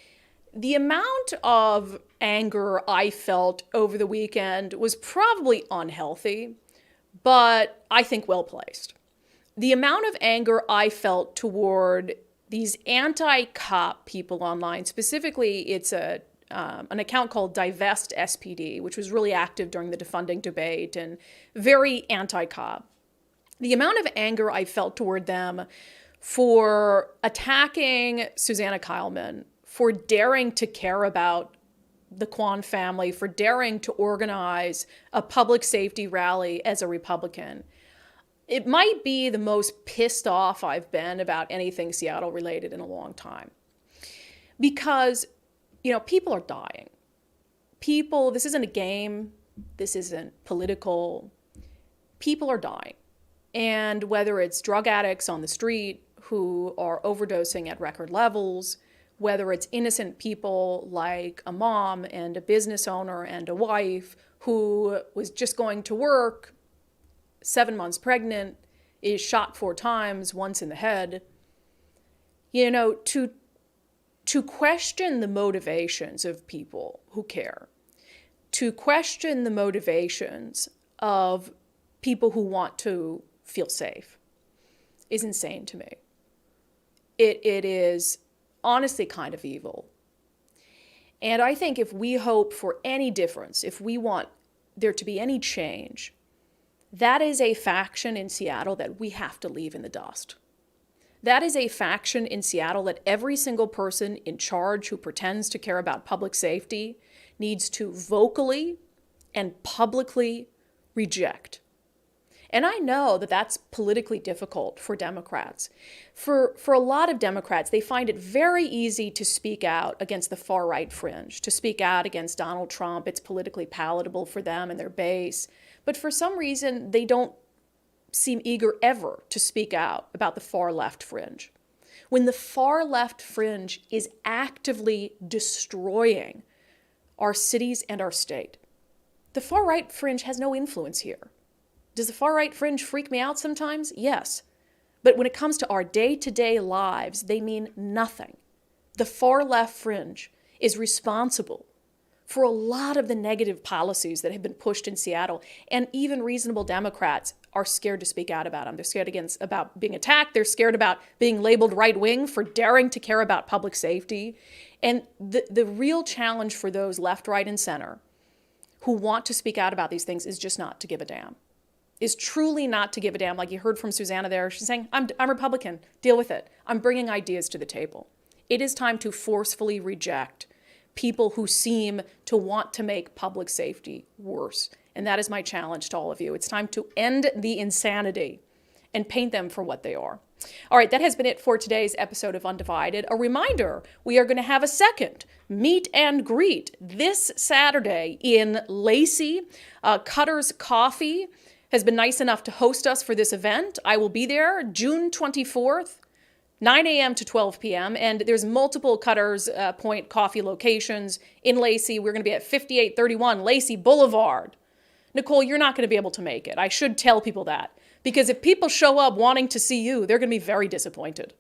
the amount of anger I felt over the weekend was probably unhealthy, but I think well-placed. The amount of anger I felt toward these anti-cop people online, specifically it's an account called Divest SPD, which was really active during the defunding debate and very anti-cop. The amount of anger I felt toward them for attacking Susanna Kyleman, for daring to care about the Kwan family, for daring to organize a public safety rally as a Republican. It might be the most pissed off I've been about anything Seattle related in a long time. Because, People are dying. This isn't a game. This isn't political. People are dying. And whether it's drug addicts on the street who are overdosing at record levels, whether it's innocent people like a mom and a business owner and a wife who was just going to work, 7 months pregnant, is shot 4 times, once in the head. To question the motivations of people who care, to question the motivations of people who want to feel safe is insane to me. It is honestly kind of evil. And I think if we hope for any difference, if we want there to be any change, that is a faction in Seattle that we have to leave in the dust. That is a faction in Seattle that every single person in charge who pretends to care about public safety needs to vocally and publicly reject. And I know that that's politically difficult for Democrats. For a lot of Democrats, they find it very easy to speak out against the far-right fringe, to speak out against Donald Trump. It's politically palatable for them and their base. But for some reason, they don't seem eager ever to speak out about the far-left fringe. When the far-left fringe is actively destroying our cities and our state, the far-right fringe has no influence here. Does the far-right fringe freak me out sometimes? Yes. But when it comes to our day-to-day lives, they mean nothing. The far-left fringe is responsible for a lot of the negative policies that have been pushed in Seattle, and even reasonable Democrats are scared to speak out about them. They're scared about being attacked. They're scared about being labeled right-wing for daring to care about public safety. And the real challenge for those left, right, and center who want to speak out about these things is just not to give a damn. Is truly not to give a damn. Like you heard from Susanna there, she's saying, I'm Republican, deal with it. I'm bringing ideas to the table. It is time to forcefully reject people who seem to want to make public safety worse. And that is my challenge to all of you. It's time to end the insanity and paint them for what they are. All right, that has been it for today's episode of Undivided. A reminder, we are going to have a second meet and greet this Saturday in Lacey. Cutter's Coffee has been nice enough to host us for this event. I will be there June 24th, 9 a.m. to 12 p.m. And there's multiple Cutter's Point coffee locations in Lacey. We're going to be at 5831 Lacey Boulevard. Nicole, you're not going to be able to make it. I should tell people that. Because if people show up wanting to see you, they're going to be very disappointed.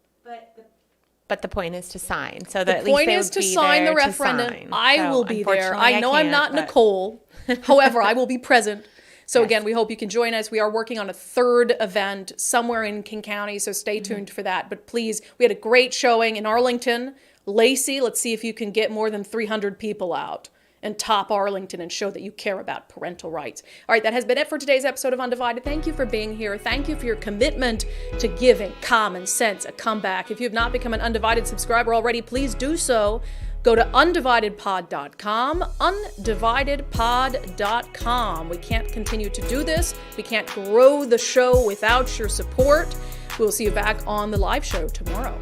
But the point is to sign. So that
the point is to sign the referendum. I will be there. I know I'm not Nicole. However, I will be present. So again, we hope you can join us. We are working on a third event somewhere in King County, so stay tuned for that. But please, we had a great showing in Arlington. Lacey, let's see if you can get more than 300 people out and top Arlington and show that you care about parental rights. All right, that has been it for today's episode of Undivided. Thank you for being here. Thank you for your commitment to giving common sense a comeback. If you have not become an Undivided subscriber already, please do so. Go to undividedpod.com, undividedpod.com. We can't continue to do this. We can't grow the show without your support. We'll see you back on the live show tomorrow.